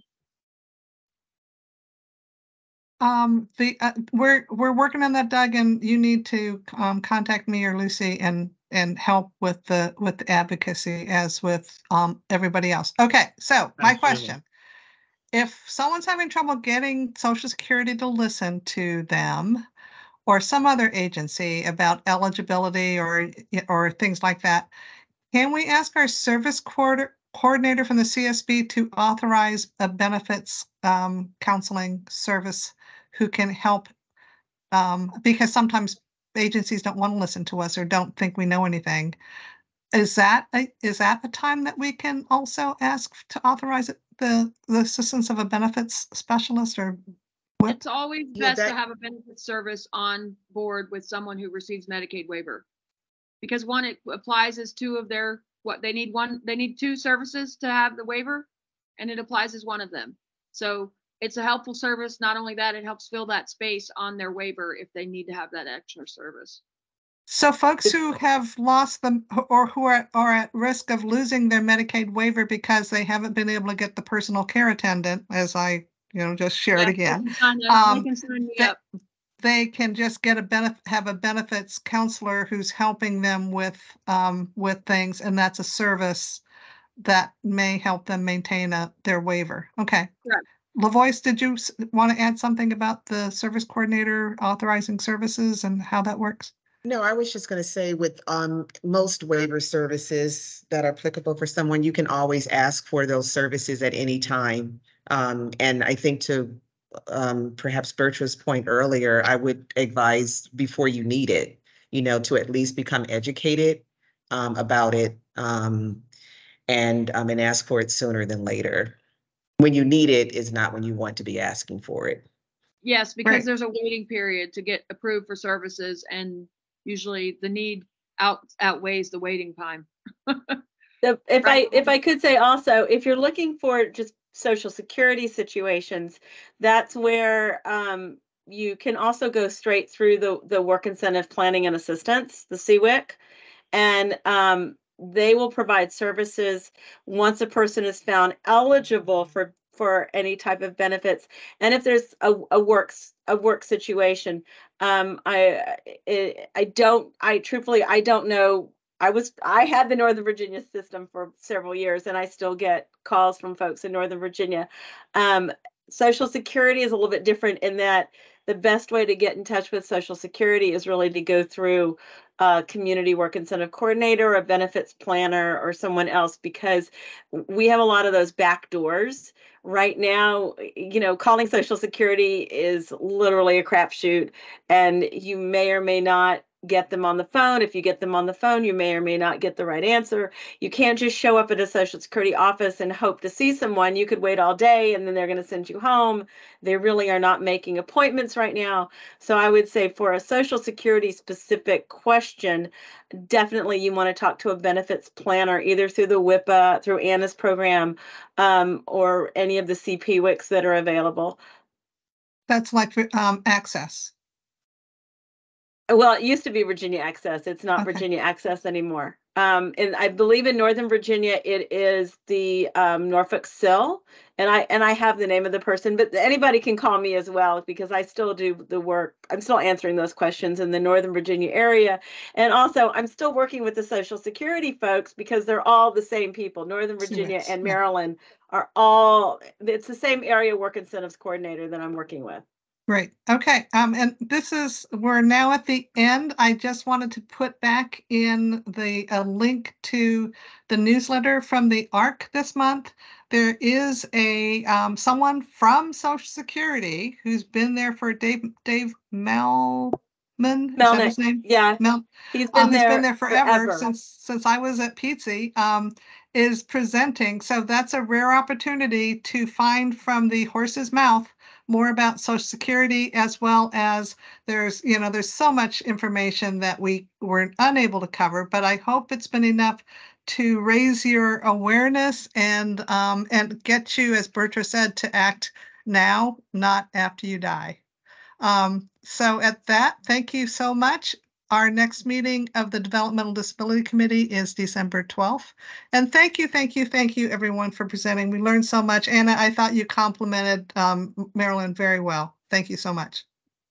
We're working on that, Doug, and you need to contact me or Lucy and help with the advocacy as with everybody else. Okay, so my question. If someone's having trouble getting Social Security to listen to them or some other agency about eligibility or things like that, can we ask our service coordinator from the CSB to authorize a benefits counseling service who can help? Because sometimes agencies don't want to listen to us or don't think we know anything. Is that the time that we can also ask to authorize the assistance of a benefits specialist, or what?
It's always best to have a benefits service on board with someone who receives Medicaid waiver, because one, it applies as two of their they need two services to have the waiver, and it applies as one of them. So it's a helpful service. Not only that, it helps fill that space on their waiver if they need to have that extra service.
So folks who have lost them or who are at risk of losing their Medicaid waiver because they haven't been able to get the personal care attendant, as I just shared again, they can just get have a benefits counselor who's helping them with things, and that's a service that may help them maintain their waiver. Okay.
Correct.
LaVoice, did you want to add something about the service coordinator authorizing services and how that works?
No, I was just going to say with most waiver services that are applicable for someone, you can always ask for those services at any time. And I think to perhaps Bertra's point earlier, I would advise before you need it, to at least become educated about it and ask for it sooner than later. When you need it is not when you want to be asking for it.
Yes, because there's a waiting period to get approved for services, and usually the need outweighs the waiting time.
If I could say also, if you're looking for just Social Security situations, that's where you can also go straight through the Work Incentive Planning and Assistance, the CWIC, and they will provide services once a person is found eligible for for any type of benefits. And if there's a work situation, I truthfully, I don't know. I had the Northern Virginia system for several years, and I still get calls from folks in Northern Virginia. Social Security is a little bit different in that the best way to get in touch with Social Security is really to go through a community work incentive coordinator, a benefits planner, or someone else, because we have a lot of those back doors. Right now, calling Social Security is literally a crapshoot, and you may or may not get them on the phone. If you get them on the phone, you may or may not get the right answer. You can't just show up at a Social Security office and hope to see someone. You could wait all day and then they're going to send you home. They really are not making appointments right now. So I would say for a Social Security specific question, definitely you want to talk to a benefits planner, either through the WIPA, through Anna's program, or any of the CPWICs that are available.
That's like Access.
Well, it used to be Virginia Access. It's not
Okay.
Virginia Access anymore. And I believe in Northern Virginia, it is the Norfolk SIL. And I have the name of the person, but anybody can call me as well, because I still do the work. I'm still answering those questions in the Northern Virginia area. And also, I'm still working with the Social Security folks, because they're all the same people. Northern Virginia
Yes,
and
yeah.
Maryland are all, it's the same area work incentives coordinator that I'm working with.
Great. Okay. And we're now at the end. I just wanted to put back in a link to the newsletter from the ARC this month. There is someone from Social Security who's been there for Dave Melman. Is that his name?
Yeah.
He's
been
been
there
there forever,
forever.
since I was at Pizzi, is presenting. So that's a rare opportunity to find from the horse's mouth more about Social Security, as well as there's so much information that we were unable to cover, but I hope it's been enough to raise your awareness and get you, as Bertra said, to act now, not after you die. So at that, thank you so much. Our next meeting of the Developmental Disability Committee is December 12th. And thank you, everyone, for presenting. We learned so much. Anna, I thought you complimented Marilyn very well. Thank you so much.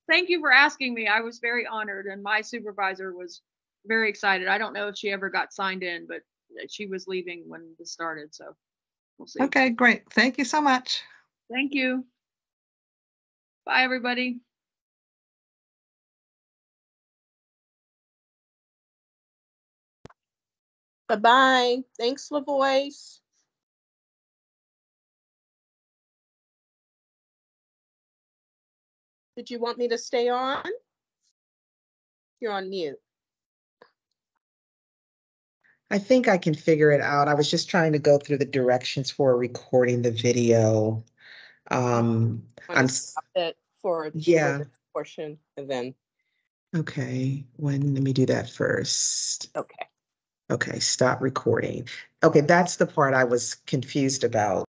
Thank you for asking me. I was very honored, and my supervisor was very excited. I don't know if she ever got signed in, but she was leaving when this started, so we'll see.
Okay, great. Thank you so much.
Thank you. Bye, everybody.
Bye-bye. Thanks, LaVoice. Did you want me to stay on? You're on mute.
I think I can figure it out. I was just trying to go through the directions for recording the video. I'm
stop it for
yeah.
this portion and then.
Okay, let me do that first.
Okay.
Okay, stop recording. Okay, that's the part I was confused about.